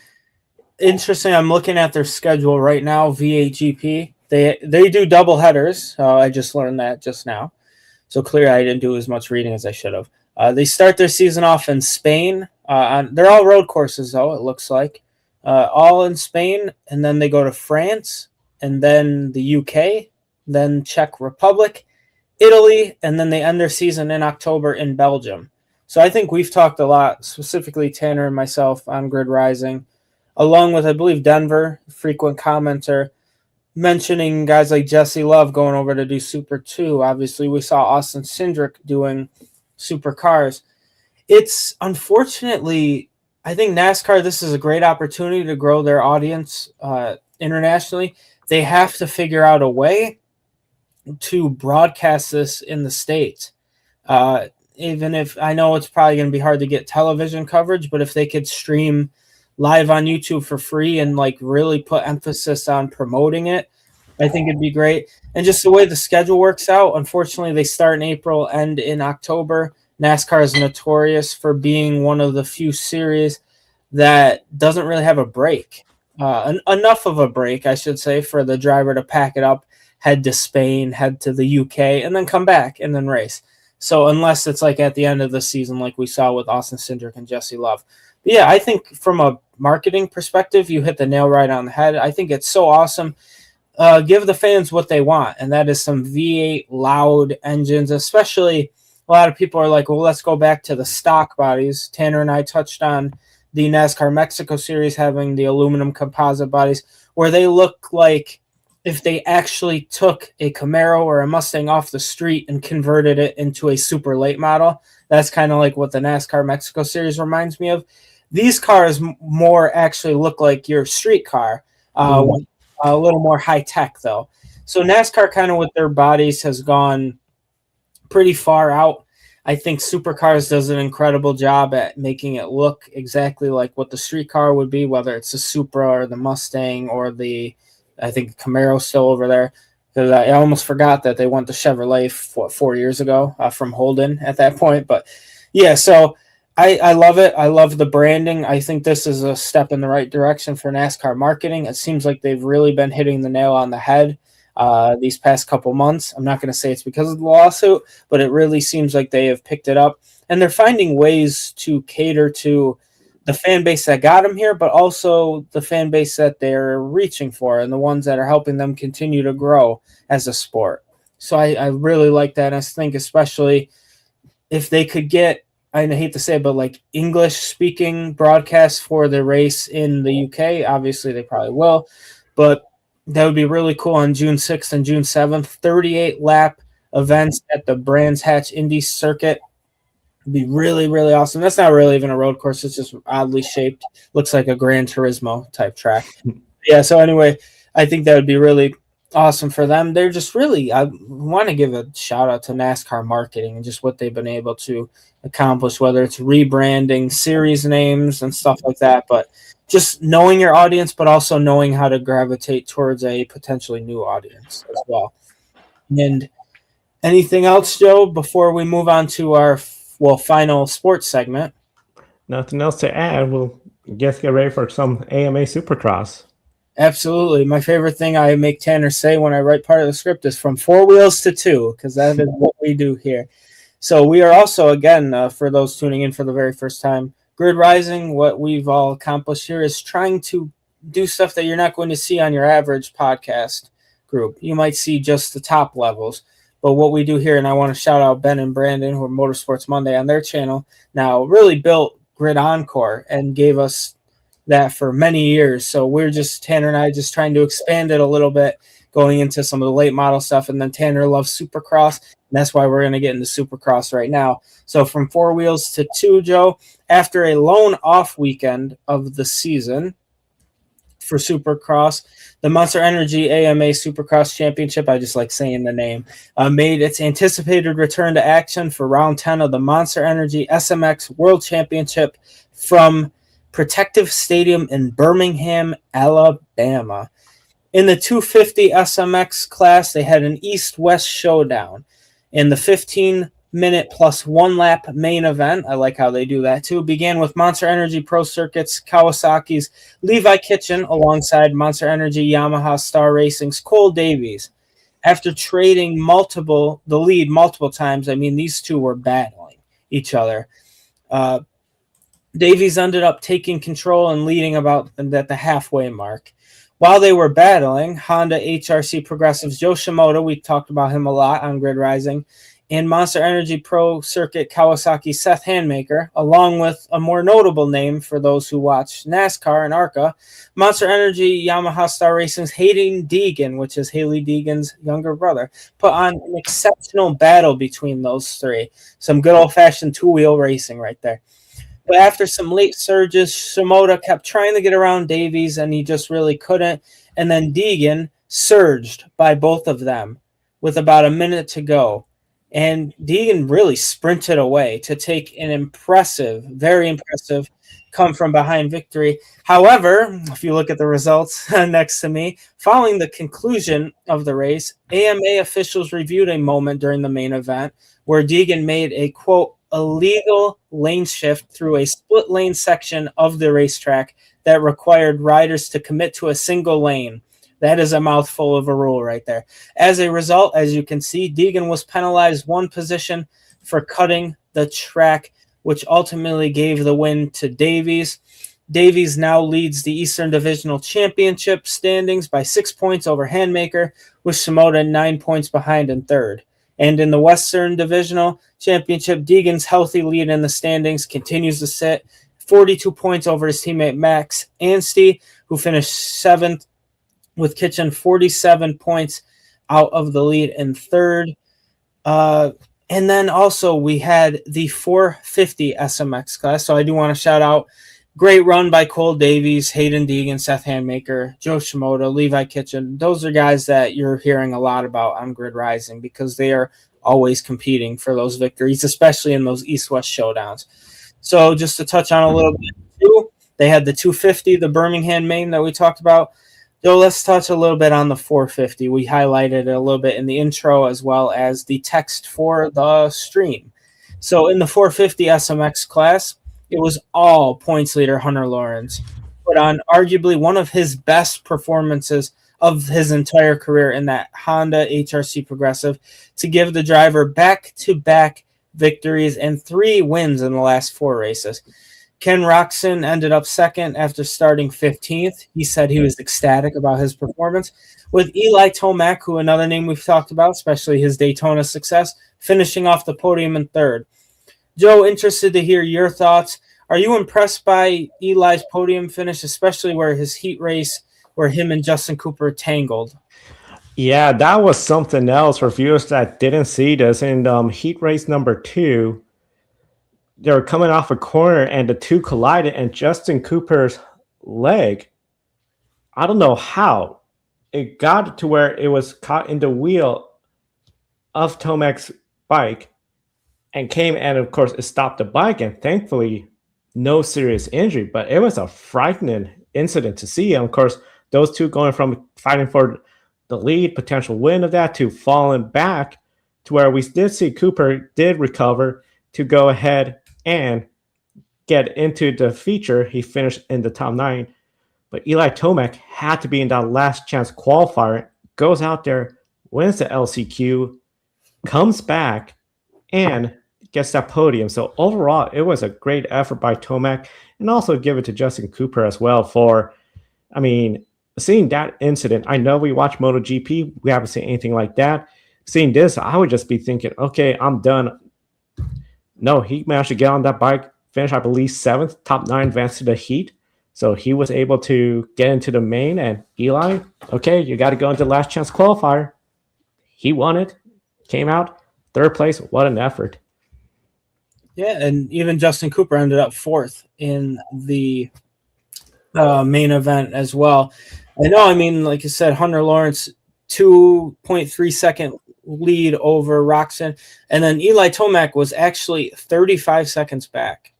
Interesting. I'm looking at their schedule right now. V8 GP. They do double headers. I just learned that just now. So clearly, I didn't do as much reading as I should have. They start their season off in Spain. They're all road courses, though, it looks like. All in Spain, and then they go to France, and then the UK, then Czech Republic, Italy, and then they end their season in October in Belgium. So I think we've talked a lot, specifically Tanner and myself, on Grid Rising, along with, I believe, Denver, frequent commenter, mentioning guys like Jesse Love going over to do Super 2. Obviously, we saw Austin Cindric doing supercars. It's unfortunately, I think NASCAR, this is a great opportunity to grow their audience internationally. They have to figure out a way to broadcast this in the States. Even if I know it's probably going to be hard to get television coverage, but if they could stream live on YouTube for free and like really put emphasis on promoting it, I think it'd be great. And just the way the schedule works out, unfortunately, they start in April, end in October. NASCAR is notorious for being one of the few series that doesn't really have a break. Enough of a break, I should say, for the driver to pack it up, head to Spain, head to the UK, and then come back and then race. So unless it's like at the end of the season, like we saw with Austin Cindric and Jesse Love. But yeah, I think from a marketing perspective, you hit the nail right on the head. I think it's so awesome. Give the fans what they want, and that is some V8 loud engines. Especially a lot of people are like, well, let's go back to the stock bodies. Tanner and I touched on the NASCAR Mexico Series having the aluminum composite bodies, where they look like if they actually took a Camaro or a Mustang off the street and converted it into a super late model. That's kind of like what the NASCAR Mexico Series reminds me of. These cars more actually look like your street car, a little more high tech though. So NASCAR kind of with their bodies has gone pretty far out. I think Supercars does an incredible job at making it look exactly like what the street car would be, whether it's the Supra or the Mustang or I think Camaro still over there. because I almost forgot that they went to Chevrolet 4 years ago from Holden at that point. But yeah, so I love it. I love the branding. I think this is a step in the right direction for NASCAR marketing. It seems like they've really been hitting the nail on the head these past couple months. I'm not going to say it's because of the lawsuit, but it really seems like they have picked it up. And they're finding ways to cater to the fan base that got them here, but also the fan base that they're reaching for and the ones that are helping them continue to grow as a sport. So I really like that. I think especially if they could get, I hate to say it, but like English speaking broadcasts for the race in the UK, obviously they probably will, but that would be really cool on June 6th and June 7th, 38 lap events at the Brands Hatch Indy circuit. It'd be really, really awesome. That's not really even a road course. It's just oddly shaped. Looks like a Gran Turismo type track. Yeah, so anyway, I think that would be really awesome for them. They're just really, I want to give a shout out to NASCAR marketing and just what they've been able to accomplish, whether it's rebranding series names and stuff like that, but just knowing your audience, but also knowing how to gravitate towards a potentially new audience as well. And anything else, Joe, before we move on to our final sports segment? Nothing else to add. We'll get ready for some AMA Supercross. Absolutely. My favorite thing I make Tanner say when I write part of the script is from 4 wheels to 2, because that is what we do here. So we are also, again, for those tuning in for the very first time, Grid Rising, what we've all accomplished here is trying to do stuff that you're not going to see on your average podcast group. You might see just the top levels. But what we do here, and I want to shout out Ben and Brandon, who are Motorsports Monday on their channel, now really built Grid Encore and gave us that for many years. So we're just, Tanner and I, just trying to expand it a little bit, going into some of the late model stuff. And then Tanner loves Supercross, and that's why we're going to get into Supercross right now. So from 4 wheels to 2, Joe, after a lone off weekend of the season for Supercross, the Monster Energy AMA Supercross Championship, I just like saying the name, made its anticipated return to action for round 10 of the Monster Energy SMX World Championship from Protective Stadium in Birmingham, Alabama. In the 250 SMX class, they had an east-west showdown. In the 15-minute plus 1 lap main event, I like how they do that too, began with Monster Energy Pro Circuits Kawasaki's Levi Kitchen alongside Monster Energy Yamaha Star Racing's Cole Davies. After trading the lead multiple times, I mean, these two were battling each other. Davies ended up taking control and leading about at the halfway mark. While they were battling, Honda HRC Progressive's Joe Shimoda, we talked about him a lot on Grid Rising, and Monster Energy Pro Circuit Kawasaki Seth Handmaker, along with a more notable name for those who watch NASCAR and ARCA, Monster Energy Yamaha Star Racing's Hayden Deegan, which is Haley Deegan's younger brother, put on an exceptional battle between those three. Some good old-fashioned two-wheel racing right there. But after some late surges, Shimoda kept trying to get around Davies, and he just really couldn't. And then Deegan surged by both of them with about a minute to go. And Deegan really sprinted away to take an impressive, very impressive come-from-behind victory. However, if you look at the results next to me, following the conclusion of the race, AMA officials reviewed a moment during the main event where Deegan made a, quote, illegal lane shift through a split lane section of the racetrack that required riders to commit to a single lane. That is a mouthful of a rule right there. As a result, as you can see, Deegan was penalized 1 position for cutting the track, which ultimately gave the win to Davies. Davies now leads the Eastern Divisional Championship standings by 6 points over Handmaker, with Shimoda 9 points behind in third. And in the Western Divisional Championship, Deegan's healthy lead in the standings continues to sit 42 points over his teammate Max Anstey, who finished 7th, with Kitchen 47 points out of the lead in third. And then also we had the 450 SMX class. So I do want to shout out, great run by Cole Davies, Hayden Deegan, Seth Handmaker, Joe Shimoda, Levi Kitchen. Those are guys that you're hearing a lot about on Grid Rising because they are always competing for those victories, especially in those East-West showdowns. So just to touch on a little bit too, they had the 250, the Birmingham main that we talked about. So let's touch a little bit on the 450. We highlighted it a little bit in the intro as well as the text for the stream. So in the 450 SMX class, it was all points leader Hunter Lawrence put on arguably one of his best performances of his entire career in that Honda HRC Progressive to give the driver back-to-back victories and 3 wins in the last 4 races. Ken Roczen ended up second after starting 15th. He said he was ecstatic about his performance. With Eli Tomac, who another name we've talked about, especially his Daytona success, finishing off the podium in third. Joe, interested to hear your thoughts. Are you impressed by Eli's podium finish, especially where his heat race, where him and Justin Cooper tangled? Yeah, that was something else for viewers that didn't see this. In heat race number 2, they were coming off a corner and the two collided, and Justin Cooper's leg, I don't know how, it got to where it was caught in the wheel of Tomac's bike and came, and of course it stopped the bike, and thankfully no serious injury, but it was a frightening incident to see. And of course, those two going from fighting for the lead, potential win of that, to falling back to where we did see Cooper did recover to go ahead and get into the feature. He finished in the top 9, but Eli Tomac had to be in that last chance qualifier, goes out there, wins the LCQ, comes back, and gets that podium. So overall, it was a great effort by Tomac, and also give it to Justin Cooper as well for, I mean, seeing that incident. I know we watch MotoGP, we haven't seen anything like that. Seeing this, I would just be thinking, okay, I'm done. No, he managed to get on that bike, finish, I believe, 7th, top 9, advanced to the heat. So he was able to get into the main, and Eli, okay, you got to go into the last chance qualifier. He won it, came out, 3rd place. What an effort. Yeah, and even Justin Cooper ended up 4th in the main event as well. I know, I mean, like you said, Hunter Lawrence, 2.3 second lead over Roczen, and then Eli Tomac was actually 35 seconds back.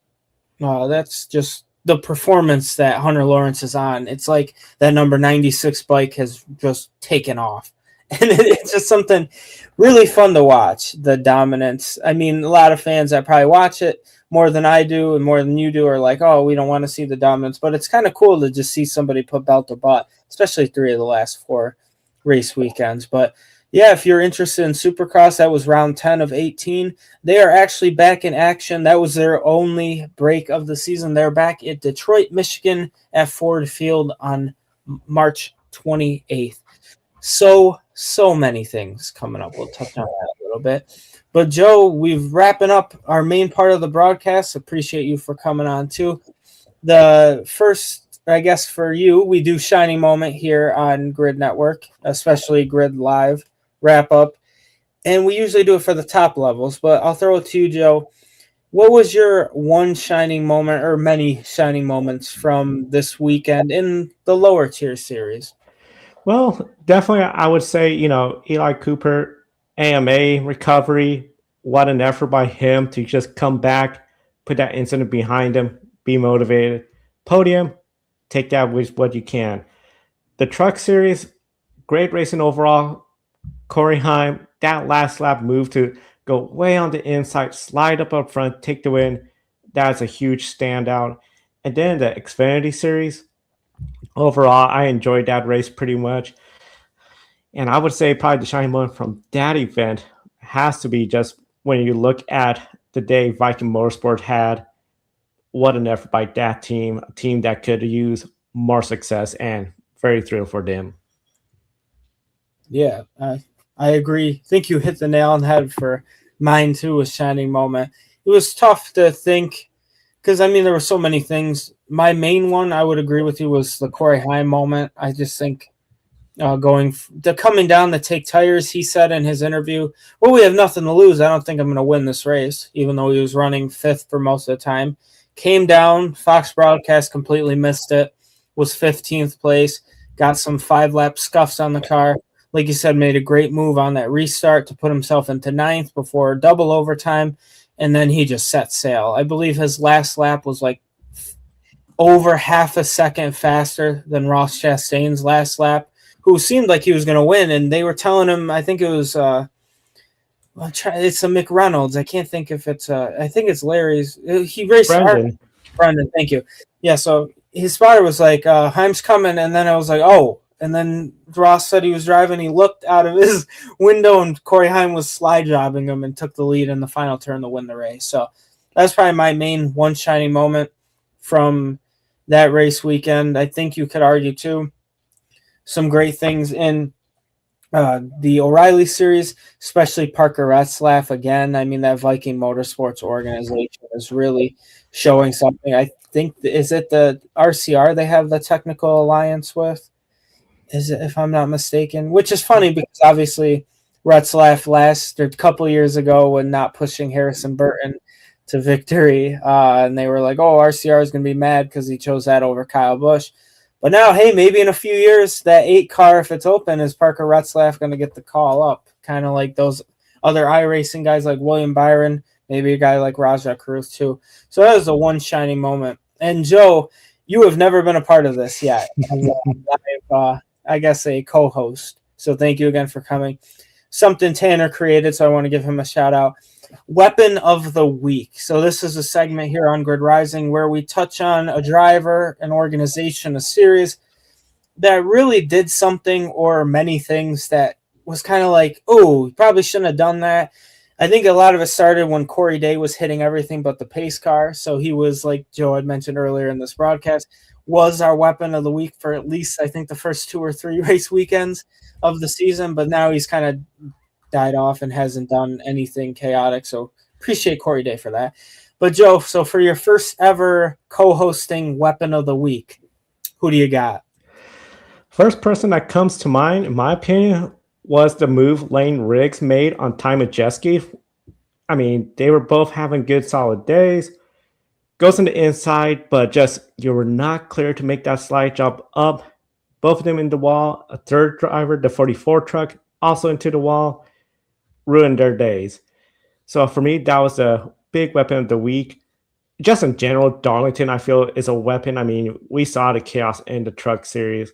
That's just the performance that Hunter Lawrence is on. It's like that number 96 bike has just taken off. And it's just something really fun to watch, the dominance. I mean, a lot of fans that probably watch it more than I do and more than you do are like, oh, we don't want to see the dominance. But it's kind of cool to just see somebody put belt to butt, especially 3 of the last 4 race weekends. But yeah, if you're interested in Supercross, that was round 10 of 18. They are actually back in action. That was their only break of the season. They're back at Detroit, Michigan at Ford Field on March 28th. So many things coming up. We'll touch on that a little bit. But Joe, we've wrapping up our main part of the broadcast. Appreciate you for coming on too. The first, I guess for you, we do Shining Moment here on Grid Network, especially Grid Live wrap up. And we usually do it for the top levels, but I'll throw it to you, Joe. What was your one shining moment or many shining moments from this weekend in the lower tier series? Well, definitely, I would say, Eli Cooper, AMA recovery. What an effort by him to just come back, put that incident behind him, be motivated. Podium, take that with what you can. The truck series, great racing overall. Corey Heim, that last lap move to go way on the inside, slide up front, take the win. That's a huge standout. And then the Xfinity series, overall, I enjoyed that race pretty much. And I would say probably the shining moment from that event has to be just when you look at the day Viking Motorsport had. What an effort by that team, a team that could use more success, and very thrilled for them. Yeah, I agree. I think you hit the nail on the head for mine too, a shining moment. It was tough to think because, I mean, there were so many things. My main one, I would agree with you, was the Corey Heim moment. I just think coming down to take tires, he said in his interview, well, we have nothing to lose. I don't think I'm going to win this race, even though he was running 5th for most of the time. Came down, Fox broadcast completely missed it, was 15th place, got some 5-lap scuffs on the car. Like you said, made a great move on that restart to put himself into 9th before double overtime, and then he just set sail. I believe his last lap was like over half a second faster than Ross Chastain's last lap, who seemed like he was going to win. And they were telling him, I think it was, it's a McReynolds. I can't think if it's, I think it's Larry's. He raced Brendan, thank you. Yeah, so his spotter was like, Heim's coming. And then I was like, oh. And then Ross said he was driving. He looked out of his window, and Corey Heim was slide jobbing him and took the lead in the final turn to win the race. So that's probably my main one shining moment from that race weekend. I think you could argue, too, some great things in the O'Reilly series, especially Parker Retzlaff again. I mean, that Viking Motorsports organization is really showing something. I think, is it the RCR they have the technical alliance with? Is it, if I'm not mistaken? Which is funny because obviously Retzlaff a couple years ago when not pushing Harrison Burton to victory, and they were like, oh, RCR is going to be mad because he chose that over Kyle Busch. But now, hey, maybe in a few years, that 8 car, if it's open, is Parker Retzlaff going to get the call up? Kind of like those other iRacing guys like William Byron, maybe a guy like Rajah Cruz too. So that was a one shining moment. And Joe, you have never been a part of this yet. I guess a co-host. So thank you again for coming. Something Tanner created, so I want to give him a shout out. Weapon of the Week. So this is a segment here on Grid Rising where we touch on a driver, an organization, a series that really did something or many things that was kind of like, oh, probably shouldn't have done that. I think a lot of it started when Corey Day was hitting everything but the pace car. So he was, like Joe had mentioned earlier in this broadcast, was our weapon of the week for at least, I think, the first 2 or 3 race weekends of the season. But now he's kind of died off and hasn't done anything chaotic. So appreciate Corey Day for that. But Joe, so for your first ever co-hosting weapon of the week, who do you got? First person that comes to mind, in my opinion, was the move Lane Riggs made on Ty Majeski. I mean, they were both having good solid days. Goes on the inside, but just you were not clear to make that slide jump up. Both of them in the wall. A third driver, the 44 truck, also into the wall. Ruined their days. So for me, that was a big weapon of the week. Just in general, Darlington, I feel, is a weapon. I mean, we saw the chaos in the truck series,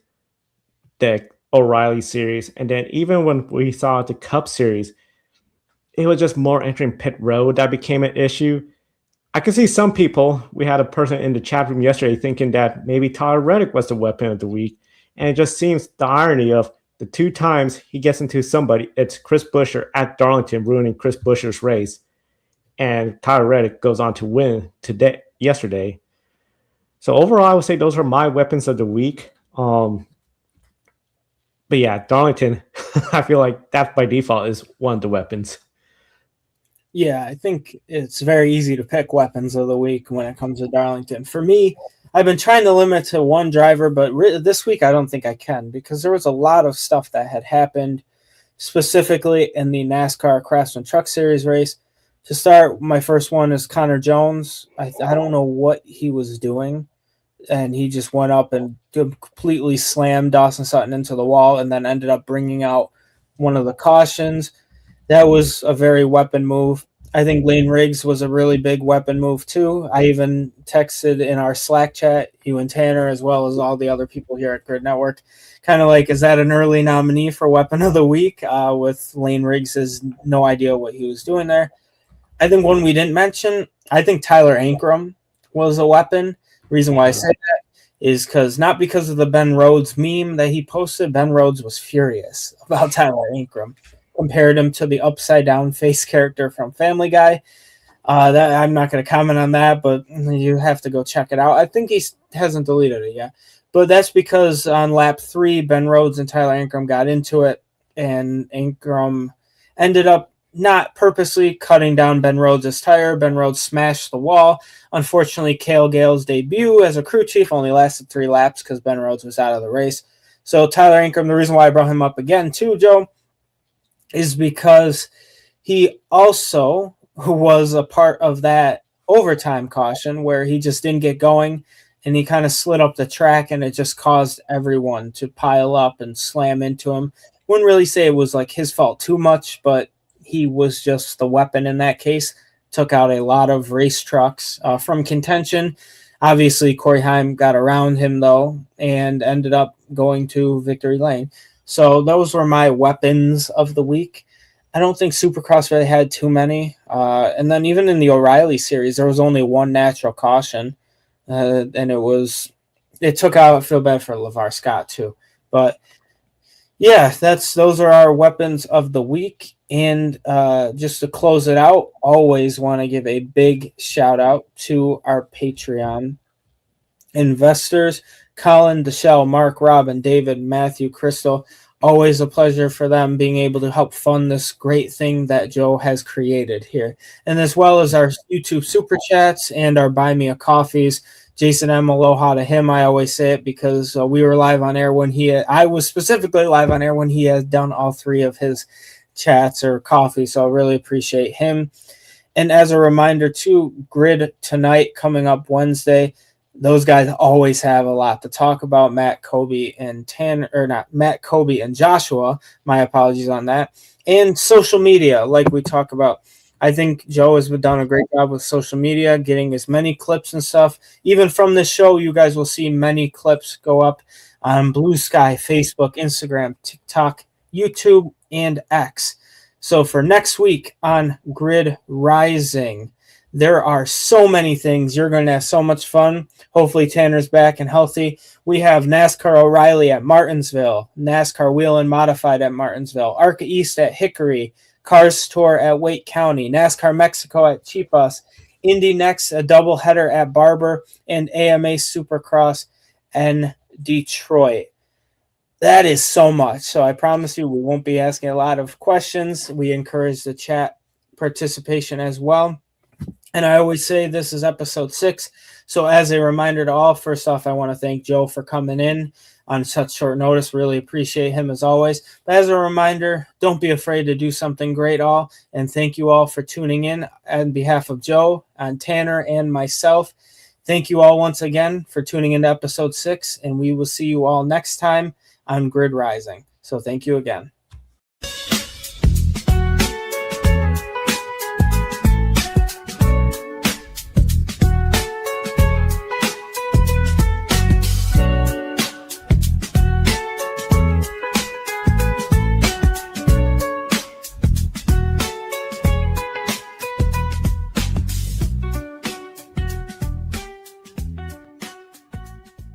the O'Reilly series, and then even when we saw the Cup series, it was just more entering pit road that became an issue. I can see some people, we had a person in the chat room yesterday thinking that maybe Tyler Reddick was the weapon of the week, and it just seems the irony of the 2 times he gets into somebody, it's Chris Buescher at Darlington ruining Chris Buescher's race, and Tyler Reddick goes on to win yesterday. So overall, I would say those are my weapons of the week. But yeah, Darlington, I feel like that by default is one of the weapons. Yeah, I think it's very easy to pick weapons of the week when it comes to Darlington. For me, I've been trying to limit to one driver, but this week I don't think I can because there was a lot of stuff that had happened, specifically in the NASCAR Craftsman Truck Series race. To start, my first one is Connor Jones. I don't know what he was doing, and he just went up and completely slammed Dawson Sutton into the wall and then ended up bringing out one of the cautions. That was a very weapon move. I think Lane Riggs was a really big weapon move too. I even texted in our Slack chat, you and Tanner, as well as all the other people here at Grid Network, kind of like, is that an early nominee for weapon of the week? With Lane Riggs is no idea what he was doing there. I think one we didn't mention, I think Tyler Ankrum was a weapon. Reason why I say that is not because of the Ben Rhodes meme that he posted. Ben Rhodes was furious about Tyler Ankrum. Compared him to the upside down face character from Family Guy. That I'm not going to comment on that, but you have to go check it out. I think he hasn't deleted it yet. But that's because on lap 3, Ben Rhodes and Tyler Ankrum got into it, and Ankrum ended up not purposely cutting down Ben Rhodes' tire. Ben Rhodes smashed the wall. Unfortunately, Cale Gale's debut as a crew chief only lasted 3 laps because Ben Rhodes was out of the race. So Tyler Ankrum, the reason why I brought him up again too, Joe, is because he also was a part of that overtime caution where he just didn't get going and he kind of slid up the track and it just caused everyone to pile up and slam into him. Wouldn't really say it was like his fault too much, but he was just the weapon in that case. Took out a lot of race trucks from contention. Obviously, Corey Heim got around him, though, and ended up going to victory lane. So those were my weapons of the week. I don't think Supercross really had too many. And then even in the O'Reilly series, there was only one natural caution. And it took out, I feel bad for LeVar Scott, too. But yeah, those are our weapons of the week. And just to close it out, always want to give a big shout out to our Patreon investors, Colin, Deshelle, Mark, Robin, David, Matthew, Crystal. Always a pleasure for them being able to help fund this great thing that Joe has created here. And as well as our YouTube Super Chats and our Buy Me a Coffees. Jason M. Aloha to him. I always say it because we were live on air I was specifically live on air when he had done all three of his chats or coffee. So I really appreciate him. And as a reminder too, Grid tonight coming up Wednesday. Those guys always have a lot to talk about. Matt, Kobe, and Joshua. My apologies on that. And social media, like we talk about. I think Joe has done a great job with social media, getting as many clips and stuff. Even from this show, you guys will see many clips go up on Blue Sky, Facebook, Instagram, TikTok, YouTube, and X. So for next week on Grid Rising, there are so many things. You're going to have so much fun. Hopefully Tanner's back and healthy. We have NASCAR O'Reilly at Martinsville, NASCAR Wheel and Modified at Martinsville, ARCA East at Hickory, Cars Tour at Wake County, NASCAR Mexico at Chiapas, Indy next, a doubleheader at Barber, and AMA Supercross in Detroit. That is so much. So I promise you we won't be asking a lot of questions. We encourage the chat participation as well. And I always say this is episode 6. So as a reminder to all, first off, I want to thank Joe for coming in on such short notice. Really appreciate him as always. But as a reminder, don't be afraid to do something great all. And thank you all for tuning in on behalf of Joe, and Tanner, and myself. Thank you all once again for tuning into episode 6. And we will see you all next time on Grid Rising. So thank you again.